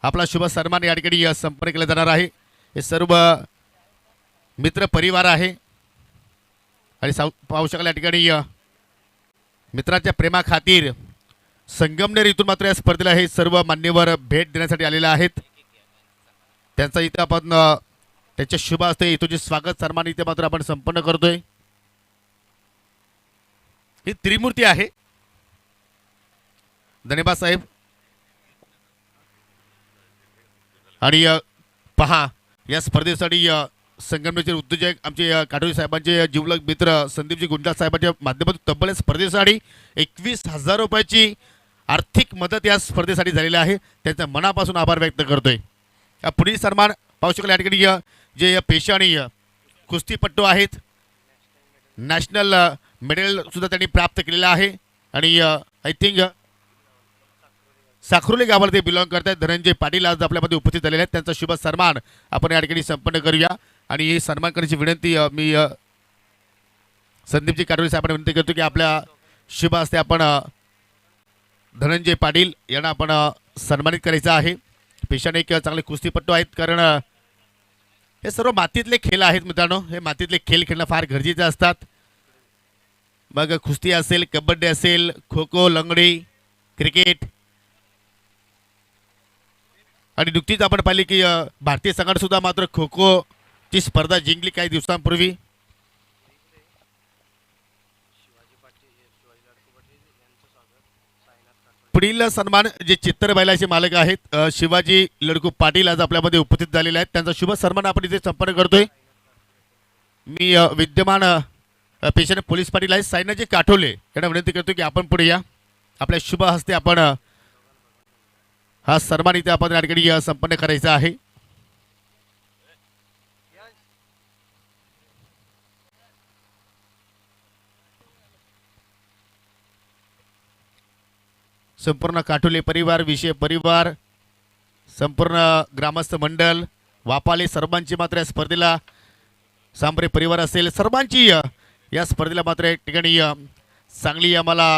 आपला शुभ सन्मान या ठिकाणी संपन्न केला जाणार आहे. हे सर्व मित्र परिवार आहे आणि पाहू शकाल या ठिकाणी मित्रांच्या प्रेमाखातीर संगमनेर इथून मात्र या स्पर्धेला हे सर्व मान्यवर भेट देण्यासाठी आलेले आहेत. त्यांचा इथं आपण त्यांच्या शुभ हस्ते इथं जे स्वागत सन्मान इथे मात्र आपण संपन्न करतोय. ही त्रिमूर्ती आहे. धन्यवाद साहेब. आणि पहा या स्पर्धेसाठी संगमनेरचे उद्योजक आमचे काटोले साहेबांचे जिवलग मित्र संदीपजी गुंजाळ साहेबांच्या माध्यमातून तब्बल स्पर्धेसाठी 21,000 रुपयाची आर्थिक मदत या स्पर्धेसाठी झालेली आहे. त्यांचा मनापासून आभार व्यक्त करतोय. पुढील सन्मान पाहू शकाल या ठिकाणी जे पेशा आणि कुस्तीपट्टू आहेत नॅशनल मेडल सुद्धा त्यांनी प्राप्त केलेलं आहे. आणि आय थिंक साखरोली गावाला ते बिलॉंग करतात. धनंजय पाटील आज आपल्यामध्ये उपस्थित झालेले आहेत. त्यांचा शुभ सन्मान आपण या ठिकाणी संपन्न करूया. आणि ही सन्मान करण्याची विनंती मी संदीपजी काटोले साहेबांना विनंती करतो की आपल्या शुभ हस्ते आपण धनंजय पाटील यांना आपण सन्मानित करायचं आहे. पेशाने एक चांगले कुस्तीपट्टू आहेत. कारण हे सर्व मातीतले खेळ आहेत मित्रांनो. हे मातीतले खेळ खेळणं फार गरजेचे असतात. मग कुस्ती असेल, कबड्डी असेल, खो खो, लंगडी, क्रिकेट. आणि नुकतीच आपण पाहिली की भारतीय संघाने सुद्धा मात्र खो खो ची स्पर्धा जिंकली काही दिवसांपूर्वी. पुढील सन्मान जे चित्तर बैलाचे मालक आहेत शिवाजी लडकू पाटील आज आपल्यामध्ये उपस्थित झालेले आहेत. त्यांचा शुभ सन्मान आपण इथे संपन्न करतोय. मी विद्यमान पेशाने पोलीस पाटील आहेत सायनाजी काटोले यांना विनंती करतो की आपण पुढे या. आपल्या शुभ हस्ते आपण हा सन्मान इथे आपण या ठिकाणी संपन्न करायचा आहे. संपूर्ण काटोले परिवार, विषय परिवार, संपूर्ण ग्रामस्थ मंडळ, वापाले सर्वांची मात्र या स्पर्धेला, सांबरे परिवार असेल सर्वांची या स्पर्धेला मात्र एक ठिकाणी चांगली आम्हाला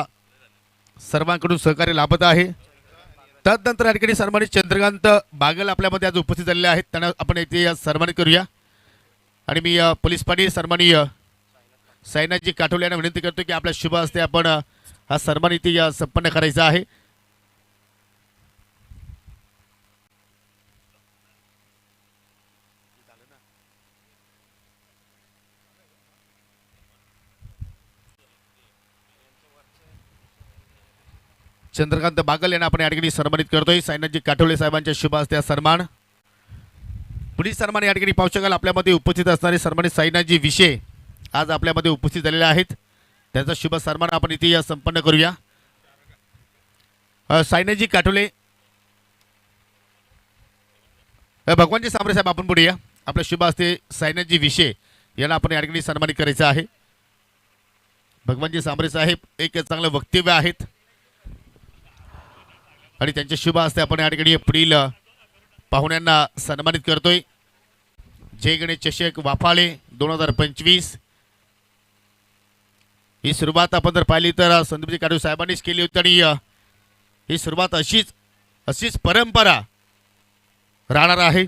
सर्वांकडून सहकार्य लाभत आहे. त्यानंतर या ठिकाणी सन्मानित चंद्रकांत बागल आपल्यामध्ये आज उपस्थित झालेले आहेत. त्यांना आपण इथे सन्मानित करूया. आणि मी पोलीस पाटील सन्माननीय सायनाजी काटोले यांना विनंती करतो की आपल्या शुभ हस्ते आपण हा सन्मान इथे संपन्न करायचा आहे. चंद्रकांत बागल यांना आपण या ठिकाणी सन्मानित करतोय. सायनाजी काटोले साहेबांच्या शुभ हस्ते हा सन्मान. पुढील सन्मान या ठिकाणी पाहू शकाल आपल्यामध्ये उपस्थित असणारे सन्मानित साईनाथजी विषे आज आपल्यामध्ये उपस्थित झालेले आहेत. त्यांचा शुभ सन्मान आपण इथे संपन्न करूया. साईनाथजी काटोले, भगवानजी सांबरे साहेब आपण पुढे या. आपल्या शुभ हस्ते साईनाथजी विषे यांना आपण या ठिकाणी सन्मानित करायचं आहे. भगवानजी सांबरे साहेब एक चांगलं वक्तव्य आहेत आणि त्यांच्या शुभ हस्ते आपण या ठिकाणी पुढील पाहुण्यांना सन्मानित करतोय. जय गणेश चषक वाफाळे 2025 ही सुरुवात आपण जर पाहिली तर संदीपजी काटोले साहेबांनीच केली होती. आणि ही सुरुवात अशीच परंपरा राहणार आहे.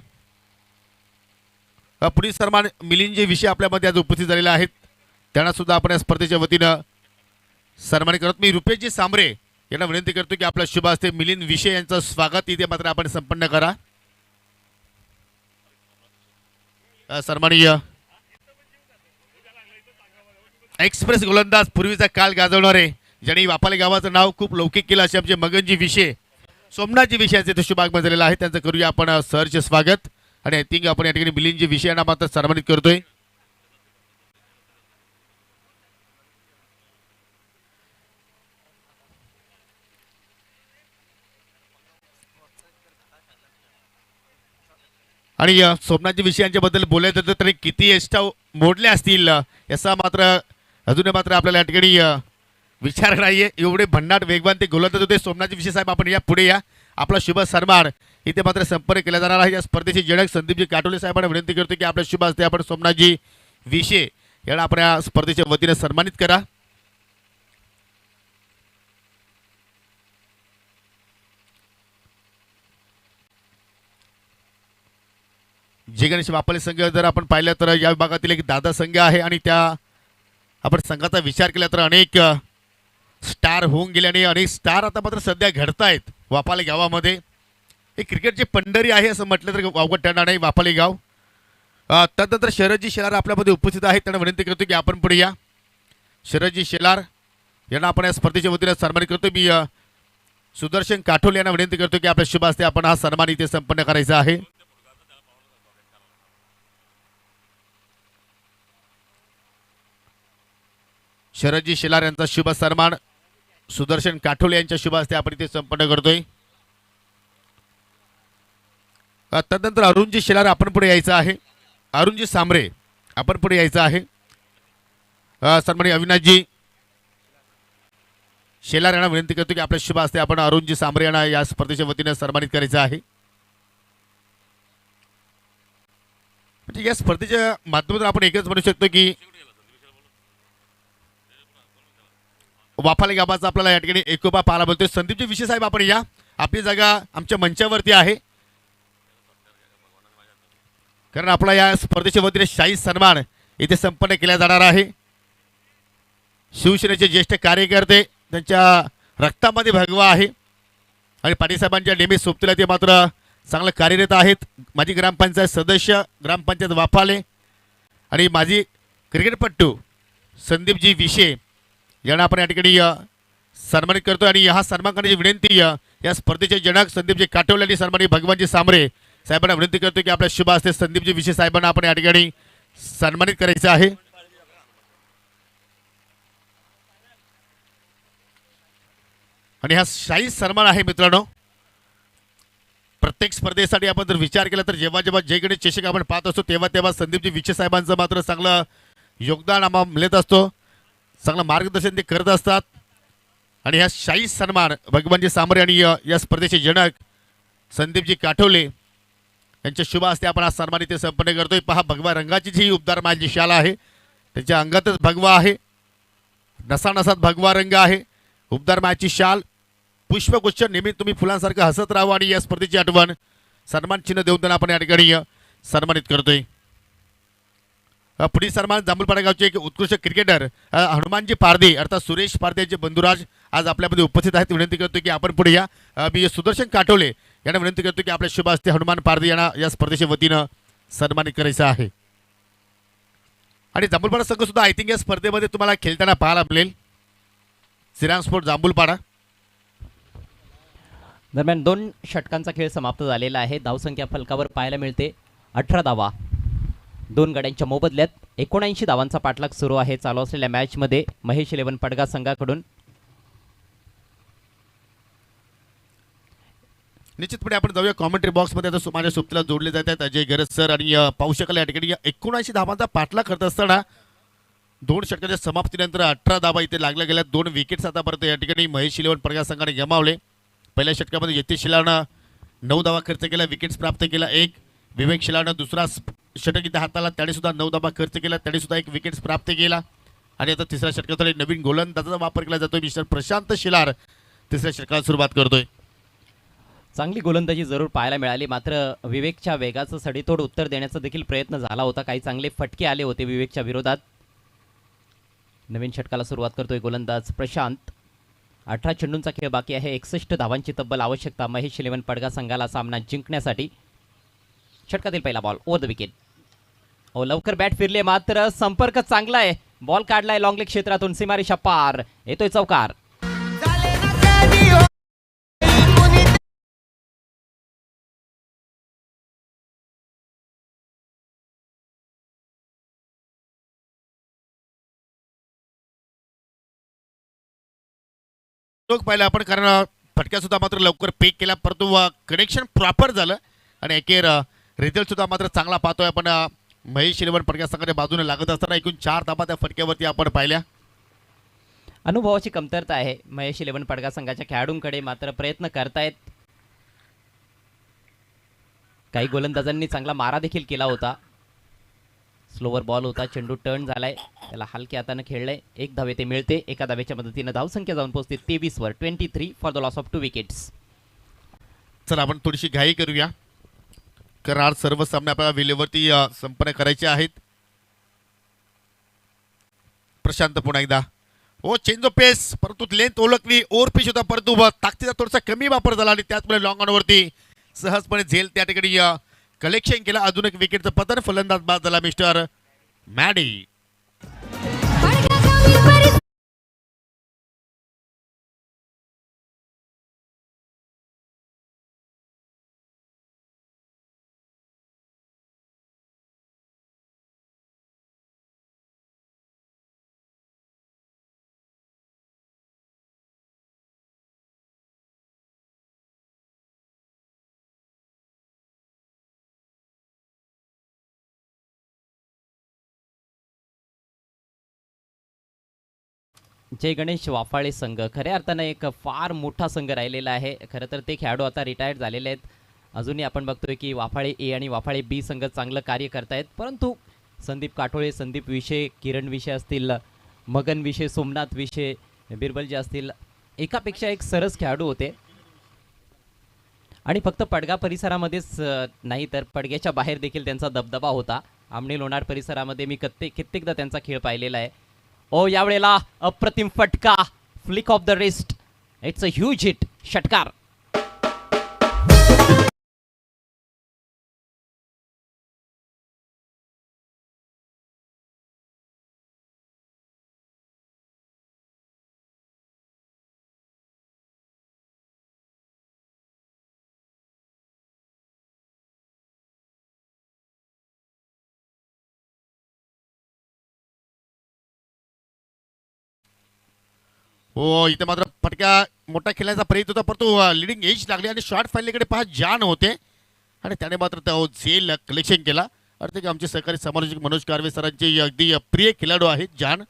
पुढील सन्मान मिलिंदजी विषय आपल्यामध्ये आज उपस्थित झालेले आहेत. त्यांना सुद्धा आपण या स्पर्धेच्या वतीनं सन्मानित करत मी रुपेशजी सांबरे यांना विनंती करतो की आपल्या शुभ हस्ते मिलिंद विषय यांचं स्वागत इथे मात्र आपण संपन्न करा. सन्माननीय एक्सप्रेस गोलंदाज पूर्वीचा काल गाजवणारे ज्यांनी वापाले गावाचं नाव खूप लौकिक केलं असे आमचे मगनजी विषय, सोमनाथजी विषय यांचे ते शुभागमन झालेलं आहे. त्यांचं करूया आपण सहर्ष स्वागत. आणि आय थिंक आपण या ठिकाणी मिलिंदजी विषय यांना मात्र सन्मानित करतोय. आणि सोमनाथजी विषय यांच्याबद्दल बोलायचं होतं तरी किती एक्स्ट्रा मोडले असतील याचा मात्र अजून मात्र आपल्याला या ठिकाणी विचार नाहीये. एवढे भन्नाट वेगवान ते गोलंदाज होते सोमनाथजी विषय साहेब. आपण या पुढे या. आपला शुभ सन्मान इथे मात्र संपन्न केला जाणार आहे. या स्पर्धेचे जनक संदीपजी काटोले साहेबांना विनंती करतो की आपल्या शुभ हस्ते आपण सोमनाथजी विषय यांना आपण या स्पर्धेच्या वतीने सन्मानित करा. जे गणेश वापले संघ जर आपण पाहिलं तर या विभागातील एक दादा संघ आहे आणि त्या आपण संघाचा विचार केला तर अनेक स्टार होऊन गेले आणि अनेक स्टार आता मात्र सध्या घडतायत वापाले गावामध्ये. हे क्रिकेटची पंढरी आहे असं म्हटलं तर अवघड ठरणार नाही वापाले गाव. त्यानंतर शरदजी शेलार आपल्यामध्ये उपस्थित आहेत. त्यांना विनंती करतो की आपण पुढे या. शरदजी शेलार यांना आपण या स्पर्धेच्या वतीने सन्मानित करतो. मी सुदर्शन काठोल यांना विनंती करतो की आपल्या शुभ हस्ते आपण हा सन्मान इथे संपन्न करायचा आहे. शरदजी शेलार यांचा शुभ सन्मान सुदर्शन काठोल यांच्या शुभ हस्ते आपण इथे संपन्न करतोय. त्यानंतर अरुणजी शेलार आपण पुढे यायचं आहे. अरुणजी सांबरे आपण पुढे यायचं आहे. सन्माननीय अविनाशजी शेलार यांना विनंती करतो की आपल्या शुभ हस्ते आपण अरुणजी सांबरे यांना या स्पर्धेच्या वतीने सन्मानित करायचं आहे. म्हणजे या स्पर्धेच्या माध्यमातून आपण एकच म्हणू शकतो की वाफाले गावाचा आपल्याला या ठिकाणी एकोपा पाहायला मिळतोय. संदीपजी विशे साहेब आपण या. आपली जागा आमच्या मंचावरती आहे कारण आपला या स्पर्धेच्या वतीने शाही सन्मान इथे संपन्न केला जाणार आहे. शिवसेनेचे ज्येष्ठ कार्यकर्ते त्यांच्या रक्तामध्ये भगवा आहे आणि पाटील साहेबांच्या नेहमी सोबतीला ते मात्र चांगलं कार्यरत आहेत. माजी ग्रामपंचायत सदस्य ग्रामपंचायत वाफाले आणि माजी क्रिकेटपट्टू संदीपजी विशे यांना आपण या ठिकाणी सन्मानित करतो आणि हा सन्मान करण्याची विनंती या स्पर्धेचे जनक संदीपजी काटोले आणि सन्मानित भगवानजी सांबरे साहेबांना विनंती करतो की आपल्या शुभ हस्ते संदीपजी विशे साहेबांना आपण या ठिकाणी सन्मानित करायचं आहे. आणि हा शाही सन्मान आहे मित्रांनो. प्रत्येक स्पर्धेसाठी आपण जर विचार केला तर जेव्हा जेव्हा जय गणेश चषक आपण पाहत असतो तेव्हा तेव्हा संदीपजी विशे साहेबांचं मात्र चांगलं योगदान आम्हाला मिळत असतो. चांगलं मार्गदर्शन ते करत असतात आणि हा शाही सन्मान भगवानजी सांबरे आणि या स्पर्धेचे जनक संदीपजी काठोले यांच्या शुभ हस्ते आपण हा सन्मान इथे संपन्न करतोय. पहा भगवा रंगाची जी उबदार मालची शाल आहे त्याच्या अंगातच भगवा आहे. नसानसात भगवा रंग आहे. उबदार मालची शाल पुष्पगुच्छ नेहमी तुम्ही फुलांसारखं हसत राहा आणि या स्पर्धेची आठवण सन्मान चिन्ह देऊन त्यांना आपण या ठिकाणी सन्मानित करतोय. पुढील सन्मान जांभूलपाडा गावचे एक उत्कृष्ट क्रिकेटर हनुमानजी पारदे अर्थात सुरेश पारदे यांचे बंधुराज आज आपल्यामध्ये उपस्थित आहेत. विनंती करतो की आपण पुढे या. मी सुदर्शन काठोले यांना विनंती करतो की आपल्या शुभ हस्ते हनुमान पारदे यांना या स्पर्धेच्या वतीनं सन्मानित करायचं आहे. आणि जांभूलपाडा संघ सुद्धा आय थिंक या स्पर्धेमध्ये तुम्हाला खेळताना पाहायला मिळेल. श्रीराम स्पोर्ट जांभूलपाडा. दरम्यान 2 षटकांचा खेळ समाप्त झालेला आहे. धावसंख्या फलकावर पाहायला मिळते 18 धावा 2 गड्यांच्या मोबदल्यात. 79 धावांचा पाठलाग सुरू आहे चालू असलेल्या मॅचमध्ये महेश 11 पडगा संघाकडून. निश्चितपणे आपण जाऊया कॉमेंट्री बॉक्समध्ये. आता माझ्या सोबतीला जोडले जात आहेत अजय गरज सर आणि पाहू शकाल या ठिकाणी 79 धावांचा पाठलाग करत असताना 2 षटकाच्या समाप्तीनंतर 18 धावा इथे लागल्या गेल्या. 2 विकेट्स आतापर्यंत या ठिकाणी महेश 11 पडगा संघाने गमावले. पहिल्या षटकामध्ये यतीश शिलानं 9 धावा खर्च केला, विकेट्स प्राप्त केला 1. विवेक शिलानं दुसरा षटक इथे हाताला त्याने सुद्धा 9 धावा खर्च केला, त्याने सुद्धा 1 विकेट्स प्राप्त केला. आणि आता तिसऱ्या षटकात नवीन गोलंदाजाचा वापर केला जातोय. मिस्टर प्रशांत शिलार तिसऱ्या षटकाला सुरुवात करतोय. चांगली गोलंदाजी जरूर पाहायला मिळाली. मात्र विवेकच्या वेगाचं सडीतोड उत्तर देण्याचा देखील प्रयत्न झाला होता. काही चांगले फटके आले होते विवेकच्या विरोधात. नवीन षटकाला सुरुवात करतोय गोलंदाज प्रशांत. 18 चेंडूंचा खेळ बाकी आहे. 61 धावांची तब्बल आवश्यकता महेश 11 पडगा संघाला सामना जिंकण्यासाठी. षटकातील पहिला बॉल ओव्हर द विकेट. लवकर बॅट फिरले मात्र संपर्क चांगला आहे. बॉल काढलाय लॉंग लेग क्षेत्रातून सीमारेषा पार. येतोय चौकार. पाहिलं आपण कारण फटक्या सुद्धा मात्र लवकर पेक केला परंतु कनेक्शन प्रॉपर झालं आणि अखेर रिझल्ट सुद्धा मात्र चांगला पाहतोय आपण. महेश 11 पडक्या संघाच्या बाजूने लागत असताना एकूण 4 धावा त्या फटक्यावरती आपण पाहिल्या. अनुभवाची कमतरता आहे महेश 11 पडगा संघाच्या खेळाडूंकडे. मात्र प्रयत्न करतायत. काही गोलंदाजांनी चांगला मारा देखील केला होता. स्लोवर बॉल होता. चेंडू टर्न झालाय. त्याला हलक्या हाताने खेळलंय. 1 धावे ते मिळते. एका धावेच्या मदतीने धावसंख्या जाऊन पोहोचते 23 वर. 23 for the loss of 2 wickets. चला आपण थोडीशी घाई करूया. करार सर्व सामने आपल्याला वेळेवरती संपन्न करायचे आहेत. प्रशांत पुन्हा एकदा ओ चेंज ऑफ पेस, परंतु लेंथ ओळखली, ओव्हर पिच होता परंतु ताकदीचा थोडासा कमी वापर झाला आणि त्याचमुळे लॉंग ऑनवरती सहजपणे झेल त्या ठिकाणी कलेक्शन केलं. अजून एक विकेटचं पतन, फलंदाज बाद झाला मिस्टर मॅडी. जय गणेश वाफाळे संघ खऱ्या अर्थानं एक फार मोठा संघ राहिलेला आहे. खरं तर ते खेळाडू आता रिटायर्ड झालेले आहेत. अजूनही आपण बघतोय की वाफाळे ए आणि वाफाळे बी संघ चांगलं कार्य करतायत, परंतु संदीप काठोळे, संदीप विषय, किरण विषय असतील, मगन विषय, सोमनाथ विषय, बिरबल जे असतील, एकापेक्षा एक सरस खेळाडू होते. आणि फक्त पडगा परिसरामध्येच नाही तर पडग्याच्या बाहेर देखील त्यांचा दबदबा होता. आमणे लोणार परिसरामध्ये मी कित्येकदा त्यांचा खेळ पाहिलेला आहे. ओ यावेळेला अप्रतिम फटका, flick of the wrist, it's a huge hit, षटकार. हो इथे मात्र फटका मोठा खेळण्याचा प्रयत्न होता, परंतु लिडिंग एज लागली आणि शॉर्ट फाईलकडे पहा जान होते आणि त्याने मात्र तो झेल कलेक्शन केला. अर्थ की आमचे सहकारी समालोचक मनोज कारवे सरांचे अगदी प्रिय खेळाडू आहेत जान.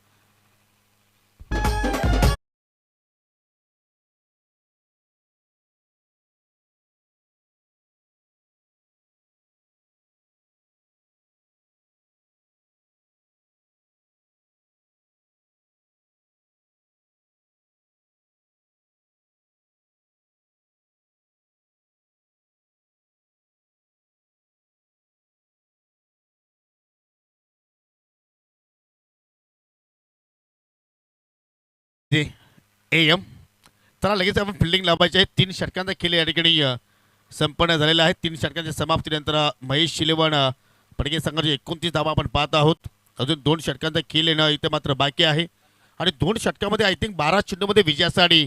AM चला लगेच आपण फिल्डिंग लावायची आहे. 3 षटकांचा खेळ या ठिकाणी संपन्न झालेला आहे. 3 षटकांच्या समाप्तीनंतर महेश शिलेवान पडगे संघाचे 29 धावा आपण पाहत आहोत. अजून 2 षटकांचा खेळ येणं इथे मात्र बाकी आहे आणि 2 षटकामध्ये आय थिंक 12 चेंडूमध्ये विजयासाठी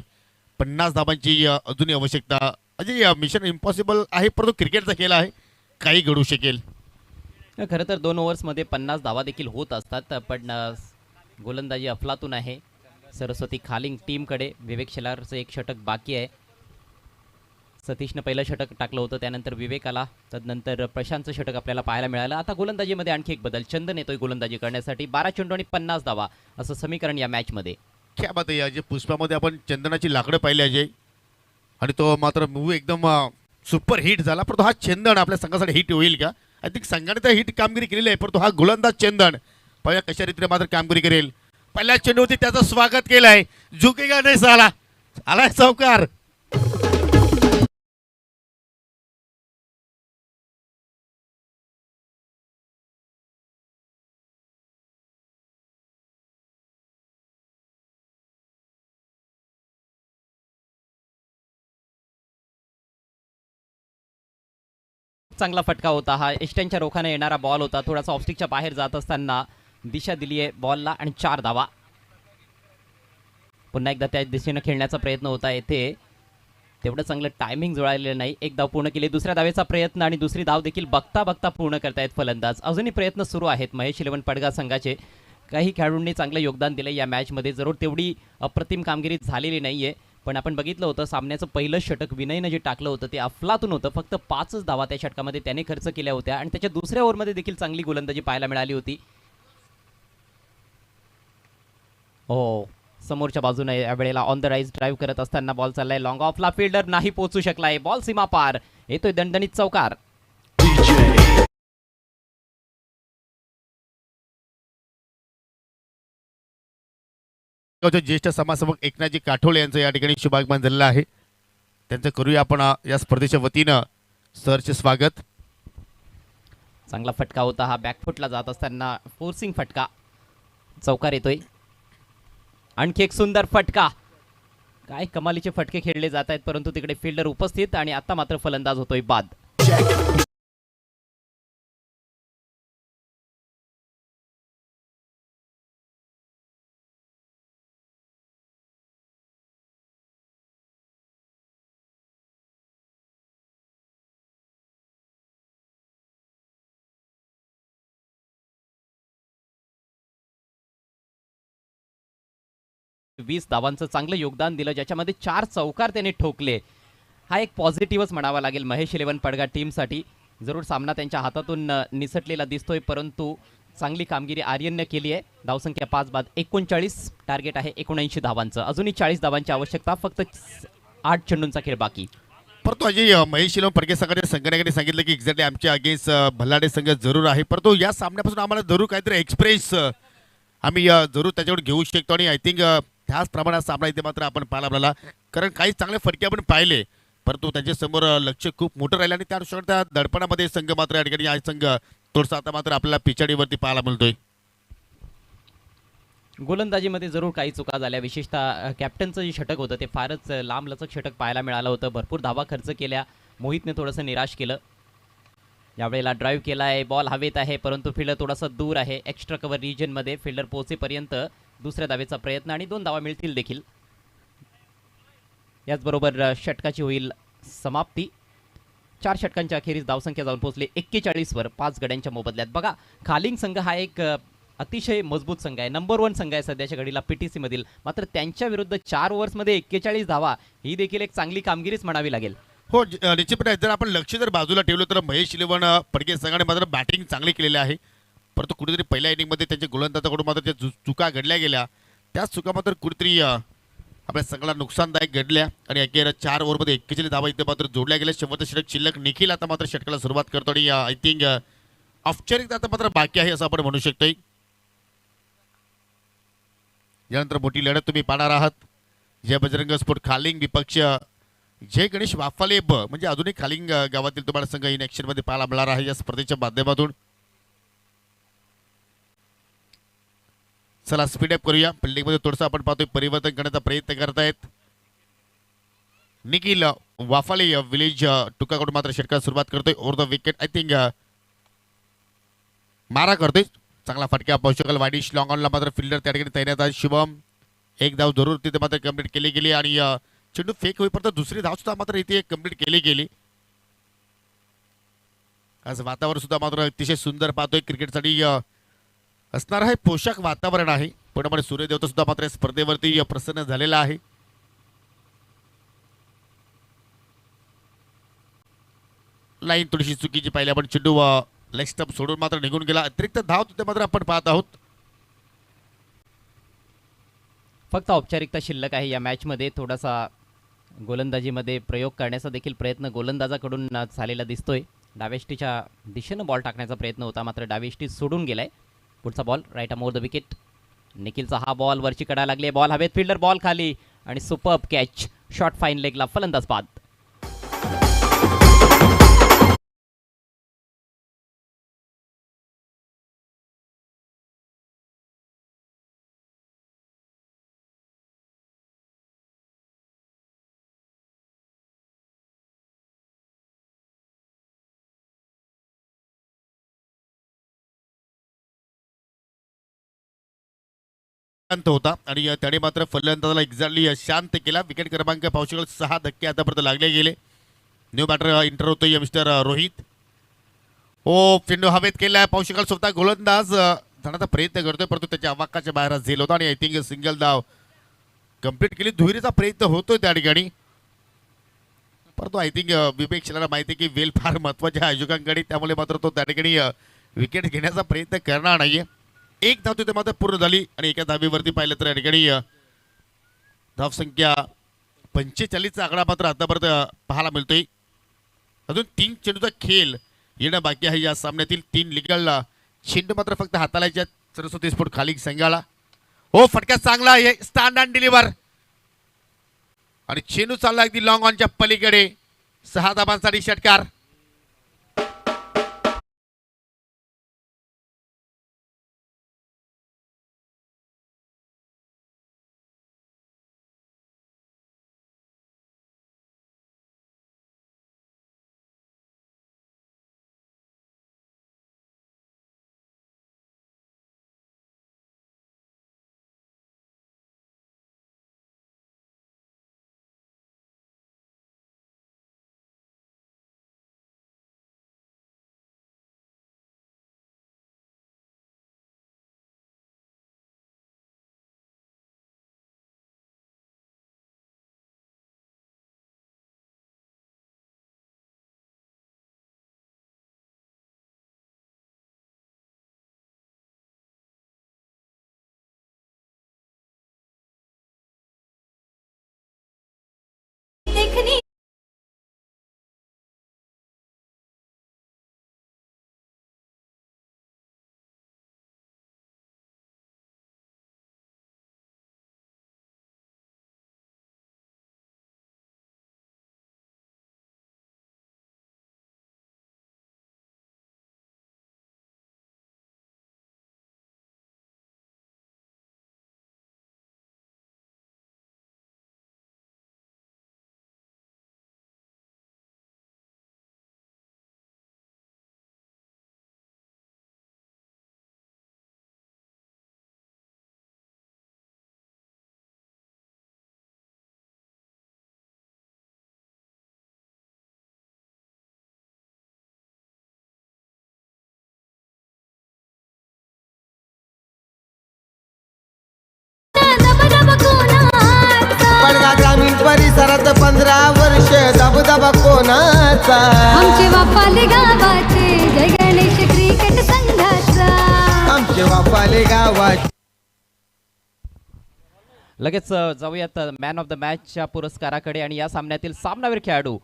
50 धावांची अजूनही आवश्यकता. अजय मिशन इम्पॉसिबल आहे, परंतु क्रिकेटचा खेळ आहे, काही घडू शकेल. खरं तर 2 ओव्हर्समध्ये 50 धावा देखील होत असतात, पण गोलंदाजी अफलातून आहे. सरस्वती खालिंग टीमकडे विवेक शेलारचं एक षटक बाकी आहे. सतीशनं पहिलं षटक टाकलं होतं, त्यानंतर विवेक आला, तदनंतर प्रशांतचं षटक आपल्याला पाहायला मिळालं. आता गोलंदाजीमध्ये आणखी एक बदल, चंदन येतोय गोलंदाजी करण्यासाठी. 12 चेंडू आणि 50 धावा असं समीकरण या मॅचमध्ये. क्या बात आहे. जे पुष्पामध्ये आपण चंदनाची लाकडं पाहिली अजय आणि तो मात्र मूव्ह एकदम सुपर हिट झाला, परंतु हा चंदन आपल्या संघासाठी हिट होईल का? आय थिंक संघाने तर हिट कामगिरी केलेली आहे, परंतु हा गोलंदाज चंदन पाहूया कशा रीतीने मात्र कामगिरी करेल. पहिल्या चेंडूवरती त्याचं स्वागत केलंय, झुकेगा नाही साला, आलाय चौकार. चांगला फटका होता हा. इष्टांच्या रोखाने येणारा बॉल होता, थोडासा ऑफस्टिकच्या बाहेर जात असताना दिशा दिली आहे बॉलला आणि 4 धावा. पुन्हा एकदा त्या दिशेने खेळण्याचा प्रयत्न होता. येथे तेवढं चांगलं टायमिंग जुळालेलं नाही. एक धाव पूर्ण केली, दुसऱ्या धावेचा प्रयत्न आणि दुसरी धाव देखील बघता बघता पूर्ण करतायत फलंदाज. अजूनही प्रयत्न सुरू आहेत महेश 11 पडगा संघाचे. काही खेळाडूंनी चांगलं योगदान दिलं या मॅचमध्ये, जरूर तेवढी अप्रतिम कामगिरी झालेली नाहीये, पण आपण बघितलं होतं सामन्याचं पहिलं षटक विनयनं जे टाकलं होतं ते अफलातून होतं. फक्त 5च धावा त्या षटकामध्ये त्याने खर्च केल्या होत्या आणि त्याच्या दुसऱ्या ओव्हरमध्ये देखील चांगली गोलंदाजी पाहायला मिळाली होती. हो, समोरच्या बाजूने यावेळेला ऑन द राईज ड्राईव्ह करत असताना बॉल चाललाय लॉंग ऑफला, फिल्डर नाही पोहोचू शकलाय, बॉल सीमा पार, येतोय दणदणीत चौकार. ज्येष्ठ समाजसेवक एकनाथजी काठोळे यांचं या ठिकाणी शुभागमन झालेलं आहे. त्यांचं करूया आपण या स्पर्धेच्या वतीनं सरचे स्वागत. चांगला फटका होता हा, बॅकफुटला जात असताना फोर्सिंग फटका, चौकार येतोय. आणखी एक सुंदर फटका. काय कमालीचे फटके खेळले जात आहेत, परंतु तिकडे फिल्डर उपस्थित आणि आता मात्र फलंदाज होतोय बाद. वीस धावांचं चांगलं योगदान दिलं, ज्याच्यामध्ये 4 चौकार त्याने ठोकले. हा एक पॉझिटिव्हच म्हणावा लागेल महेश 11 पडगा टीमसाठी. जरूर सामना त्यांच्या हातातून निसटलेला दिसतोय, परंतु चांगली कामगिरी आर्यनने केली आहे. धावसंख्या 5 बाद 39, टार्गेट आहे 79 धावांचं. अजूनही 40 धावांची आवश्यकता, फक्त 8 चेंडूंचा खेळ बाकी. परंतु अजय महेश शिलोम पडके संघाच्या संघटनेने सांगितलं की एक्झॅक्टली आमच्या अगेन्स्ट भल्लाडे संघ जरूर आहे, परंतु या सामन्यापासून आम्हाला जरूर काहीतरी एक्सप्रेस आम्ही जरूर त्याच्यावर घेऊ शकतो. आणि आय थिंक त्याच प्रमाणात सामना इथे मात्र आपण पाहायला आपल्याला, कारण काही चांगले फटके आपण पाहिले, परंतु त्यांच्यासमोर लक्ष खूप मोठं राहिलं आणि त्या अनुषंगाने त्या दडपणामध्ये संघ मात्र या ठिकाणी हा संघ थोडंसं आता मात्र आपल्याला पिछाडीवरती पाहायला मिळतोय. गोलंदाजीमध्ये जरूर काही चुका झाल्या, विशेषतः कॅप्टनचं जे षटक होतं ते फारच लांबलचक षटक पाहायला मिळालं होतं. भरपूर धावा खर्च केल्या, मोहितने थोडंसं निराश केलं. यावेळेला ड्राईव्ह केला आहे, बॉल हवेत आहे, परंतु फिल्डर थोडासा दूर आहे. एक्स्ट्रा कव्हर रिजनमध्ये फिल्डर पोहोचेपर्यंत दुसऱ्या धावेचा प्रयत्न आणि 2 धावा मिळतील देखील. याचबरोबर षटकाची होईल समाप्ती. 4 षटकांच्या अखेरीस धावसंख्या जाऊन पोहोचली 41 वर 5 गड्यांच्या मोबदल्यात. बघा, खालिंग संघ हा एक अतिशय मजबूत संघ आहे, नंबर 1 संघ आहे सध्याच्या घडीला पीटीसी मधील. मात्र त्यांच्या विरुद्ध 4 ओव्हर्समध्ये 41 धावा ही देखील एक चांगली कामगिरीच म्हणावी लागेल. हो निश्चितपणे जर आपण लक्ष जर बाजूला ठेवलं तर महेश 11 पडके संघाने मात्र बॅटिंग चांगली केलेली आहे, परंतु कुठेतरी पहिल्या इनिंगमध्ये त्यांच्या गोलंदाजाकडून मात्र ज्या चुका घडल्या गेल्या, त्याच चुका मात्र कुठेतरी आपल्या संघाला नुकसानदायक घडल्या. आणि अखेर 4 ओव्हरमध्ये 41 धावा इथे मात्र जोडल्या गेल्या. शेवटचं षटक शिल्लक. निखिल आता मात्र षटकाला सुरुवात करतो आणि आय थिंक औपचारिक आता मात्र बाकी आहे असं आपण म्हणू शकतोय. यानंतर मोठी लढत तुम्ही पाहणार आहात. जय बजरंग स्पोर्ट खालिंग विपक्ष जय गणेश वाफाले म्हणजे अजूनही खालिंग गावातील तुम्हाला संघ इन ऍक्शन मध्ये पाहायला मिळणार आहे या स्पर्धेच्या माध्यमातून. चला स्पीडअप करूया. फिल्डिंग मध्ये थोडंसं आपण पाहतोय परिवर्तन करण्याचा प्रयत्न करतायत निखिल वाफाले. विलेज टुकाकडून मात्र षटकाला सुरुवात करतोय. Over the wicket I think मारा करतोय. चांगला फटका पाहू शकाल. वाईडिश लॉंग ऑनला मात्र फिल्डर त्या ठिकाणी तैनात आहे. शुभम एक धाव जरूर तिथे मात्र कंप्लीट केली गेली आणि चेंडू फेक होईपर्यंत दुसरी धाव सुद्धा मात्र इथे कंप्लीट केली गेली. आज वातावरण सुद्धा मात्र अतिशय सुंदर पाहतोय. क्रिकेटसाठी असणार आहे पोषक वातावरण आहे. पण सूर्यदेवता सुद्धा मात्र स्पर्धेवरती प्रसन्न झालेला आहे. लाईन थोडीशी चुकीची पाहिली आपण. चेंडू लेग स्टंप सोडून मात्र निघून गेला. अतिरिक्त धाव तिथे मात्र आपण पाहत आहोत. फक्त औपचारिकता शिल्लक आहे या मॅचमध्ये. थोडासा गोलंदाजीमध्ये प्रयोग करण्याचा देखील प्रयत्न गोलंदाजाकडून झालेला दिसतोय. डावेष्टीच्या दिशेनं बॉल टाकण्याचा प्रयत्न होता, मात्र डावेष्टी सोडून गेलाय. पुढचा ball right arm over the wicket. निखिलचा हा बॉल वरची कडा लागली. बॉल हवेत, फिल्डर बॉल खाली आणि सुपर्ब कॅच. शॉर्ट फाईन लेगला फलंदाज बाद. शांत होता आणि त्याने मात्र फलंदाजाला एक्झॅक्टली शांत केला. विकेट क्रमांक पाहू शकाल 6 धक्के आतापर्यंत लागले गेले. न्यू बॅटर इंटर होतोय मिस्टर रोहित. हो चेंडू हवेत केलाय. पाहू शकाल स्वतः गोलंदाज जाण्याचा प्रयत्न करतोय, परंतु त्याच्या अवाकाच्या बाहेर झेल होता आणि आय थिंक सिंगल धाव कंप्लीट केली. दुहेरीचा प्रयत्न होतोय त्या ठिकाणी, परंतु आय थिंक विवेक शेलारला माहिती आहे की वेल फार महत्वाच्या आयोजकांकडे, त्यामुळे मात्र तो त्या ठिकाणी विकेट घेण्याचा प्रयत्न करणार नाहीये. एक धाव तिथे मात्र पूर्ण झाली आणि एका धावेवरती पाहिलं तर या ठिकाणी धावसंख्या 45चा आकडा मात्र आतापर्यंत पाहायला मिळतोय. अजून 3 चेंडूचा खेळ येणं बाकी आहे. या सामन्यातील 3 लिगल चेंडू मात्र फक्त हाताला सरस्वती स्पोर्ट खालिंग संघाला. हो फटका चांगला आहे. स्टँड अँड डिलिव्हर आणि चेंडू चालला अगदी लॉंग ऑनच्या पलीकडे. 6 धावांसाठी षटकार. देखनी पडगा ग्रामीण परिसरात 15 वर्ष दबदबा कोणाचा आमचे बापाले गावाचे जय गणेश क्रिकेट संघाचा आमचे बापाले गावात लगेच जाऊयात मॅन ऑफ द मॅचच्या पुरस्काराकडे आणि या सामन्यातील सामनावीर खेळाडू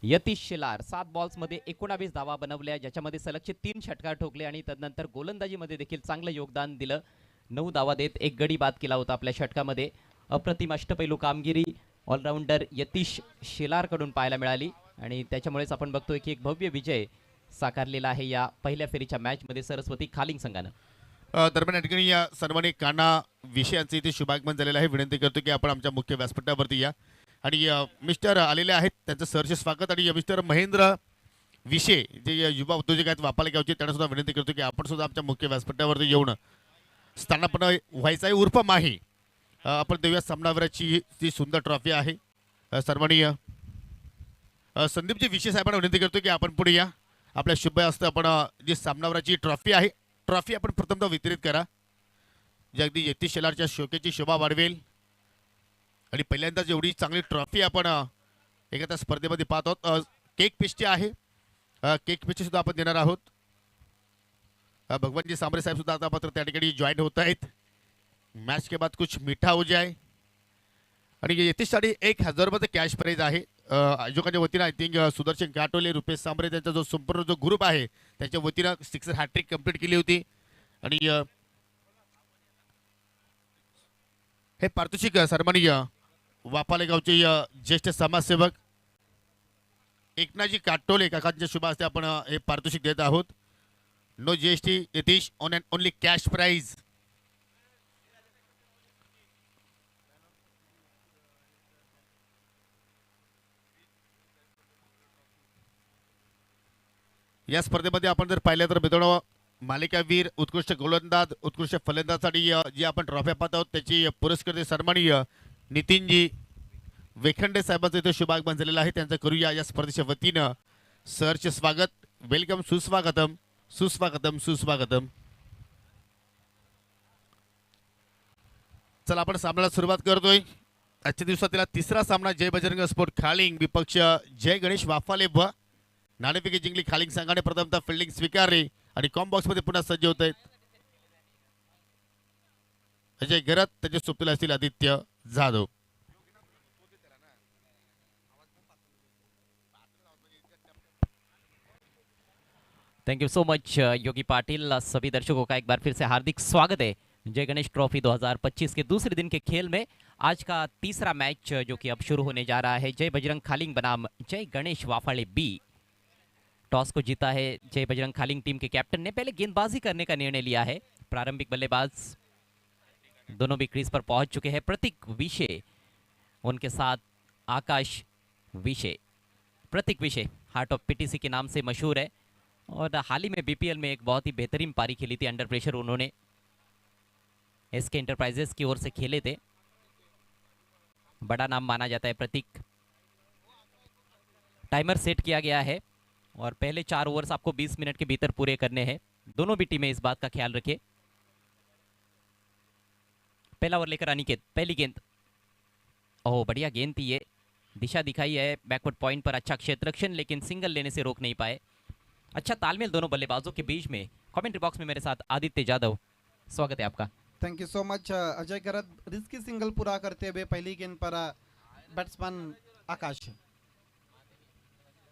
यतीश शिलार 7 बॉल्समध्ये 19 धावा बनवल्या, ज्याच्यामध्ये सलगचे 3 षटकार ठोकले आणि तदनंतर गोलंदाजीमध्ये देखील चांगलं योगदान दिलं. 9 धावा देत 1 गडी बाद केला होता आपल्या षटकामध्ये. अप्रतिम अष्टपैलू कामगिरी ऑलराऊंडर यतीश शिलारकडून पाहायला मिळाली आणि त्याच्यामुळेच आपण बघतोय की एक भव्य विजय साकारलेला आहे या पहिल्या फेरीच्या मॅचमध्ये सरस्वती खालिंग संघानं. दरम्यान या ठिकाणी या सर्वांनी काना विषयांचे इथे शुभागमन झालेलं आहे. विनंती करतो की आपण आमच्या मुख्य व्यासपीठावरती या आणि मिस्टर आलेले आहेत, त्यांचं सहर्ष स्वागत. आणि मिस्टर महेंद्र विषय जे युवा उद्योजक आहेत वापाले गावचे, त्यांना सुद्धा विनंती करतो की आपण सुद्धा आमच्या मुख्य व्यासपीठावरती येऊन स्थानापन्न व्हायचं आहे उर्फ माही. आपण देऊया सामनावीराची जी सुंदर ट्रॉफी आहे. सर्वांनी संदीपजी विषय साहेबांना विनंती करतो की आपण पुढे या. आपल्या शुभ हस्ते आपण जी सामनावीराची ट्रॉफी आहे, ट्रॉफी आपण प्रथमतः वितरित करा, जे अगदी यतीश शेलारच्या शोकेची शोभा वाढवेल. आणि पहिल्यांदाच एवढी चांगली ट्रॉफी आपण एखाद्या स्पर्धेमध्ये पाहत आहोत. केक पेस्ट्री आहे, केक पेस्ट्री सुद्धा आपण देणार आहोत. भगवानजी सांबरे साहेब सुद्धा आता मात्र त्या ठिकाणी जॉईन होत आहेत. मैच के बाद कुछ मीठा हो जाए. आणि यतीशसाठी 1000 रुपये कॅश प्राइज आहे. आयोजकांच्या वतीनं आय थिंक सुदर्शन काटोले, रुपेश सांबरे त्यांचा जो संपूर्ण जो ग्रुप आहे त्यांच्या वतीनं 6 हॅट्रिक कंप्लीट केली होती. आणि हे पारितोषिक सन्माननीय वापाले गावचे ज्येष्ठ समाजसेवक एकनाथजी काटोले काकांच्या शुभ हस्ते आपण हे पारितोषिक देत आहोत. No GST Yatish on and only cash prize. या स्पर्धेमध्ये आपण जर पाहिलं तर मित्रांनो मालिकावीर, उत्कृष्ट गोलंदाज, उत्कृष्ट फलंदाजसाठी जी आपण ट्रॉफ्या पाहत आहोत त्याची पुरस्कृत सन्माननीय नितीनजी वेखंडे साहेबांचं इथे शुभागमन झालेलं आहे. त्यांचं करूया या स्पर्धेच्या वतीनं सहर्ष स्वागत. वेलकम, सुस्वागतम, सुस्वागतम, सुस्वागतम. चला आपण सामन्याला सुरुवात करतोय. आजच्या दिवसातील तिसरा सामना जय बजरंग स्पोर्ट खालिंग विपक्ष जय गणेश वाफाले व नाणेफेकी जिंकली खालिंग संघाने. प्रथमतः फिल्डिंग स्वीकारली आणि कॉम बॉक्स मध्ये पुन्हा सज्ज होत आहेत अजय गरत, त्याचे सुप्तीला असतील Aditya Jadhav. Thank you so much Yogi Patil. सभी दर्शकों का एक बार फिर से हार्दिक स्वागत है जय गणेश ट्रॉफी 2025 के दूसरे दिन के खेल में. आज का तीसरा मैच जो कि अब शुरू होने जा रहा है, जय बजरंग खालिंग बनाम जय गणेश वाफाले बी. टॉस को जीता है जय बजरंग खालिंग टीम के कैप्टन ने. पहले गेंदबाजी करने का निर्णय लिया है. प्रारंभिक बल्लेबाज दोनों भी क्रीज पर पहुंच चुके हैं. प्रतीक विषय, उनके साथ आकाश विषय. प्रतीक विषय हार्ट ऑफ पीटीसी के नाम से मशहूर है और हाल ही में बीपीएल में एक बहुत ही बेहतरीन पारी खेली थी. अंडर प्रेशर उन्होंने एसके एंटरप्राइजेस की ओर से खेले थे. बड़ा नाम माना जाता है प्रतीक. टाइमर सेट किया गया है और पहले 4 ओवर्स आपको 20 मिनट के भीतर पूरे करने हैं. दोनों भी टीमें इस बात का ख्याल रखें. पहला ओवर लेकर अनिकेत, पहली गेंद. ओह बढ़िया गेंद थी ये. दिशा दिखाई है बैकवर्ड पॉइंट पर. अच्छा क्षेत्ररक्षण, लेकिन सिंगल लेने से रोक नहीं पाए. अच्छा तालमेल दोनों बल्लेबाजों के बीच में. कमेंट्री बॉक्स में मेरे साथ आदित्य जाधव, स्वागत है आपका. Thank you so much Ajay Gharat. Risky single पूरा करते हुए पहली गेंद पर बैट्समैन आकाश.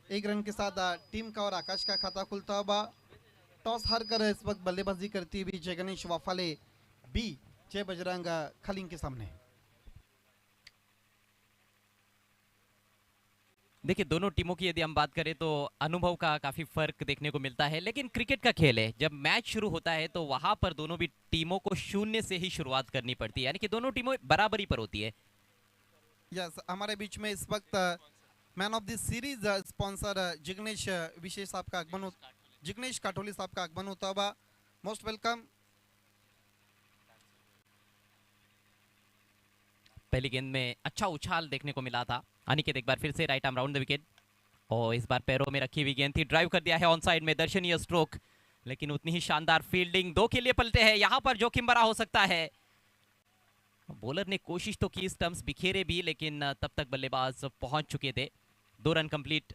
एक रन के साथ टीम का और आकाश का खाता खुलता हुआ। टॉस हार कर इस वक्त बल्लेबाजी करती हुई जय गणेश वाफाले बी, जय बजरंग खलींग के सामने। देखिए दोनों टीमों की यदि हम बात करें तो अनुभव का काफी फर्क देखने को मिलता है, लेकिन क्रिकेट का खेल है, जब मैच शुरू होता है तो वहां पर दोनों भी टीमों को शून्य से ही शुरुआत करनी पड़ती है, यानी कि दोनों टीमों बराबरी पर होती है। यस, हमारे बीच में इस वक्त man of the series sponsor Jignesh विशेष साहब का आगमन जिग्नेश काटोली साहब का आगमन होता हुआ। Most welcome. पहली गेंद में अच्छा उछाल देखने को मिला था। अनिकेत एक बार फिर से right arm round the wicket, और इस बार पैरों में रखी हुई गेंद थी, ड्राइव कर दिया है ऑन साइड में, दर्शनीय स्ट्रोक, लेकिन उतनी ही शानदार फील्डिंग। 2 के लिए पलटे हैं, यहां पर जोखिम भरा हो सकता है। बॉलर ने कोशिश तो की, स्टंप्स बिखेरे भी, लेकिन तब तक बल्लेबाज पहुंच चुके थे। 2 रन कंप्लीट।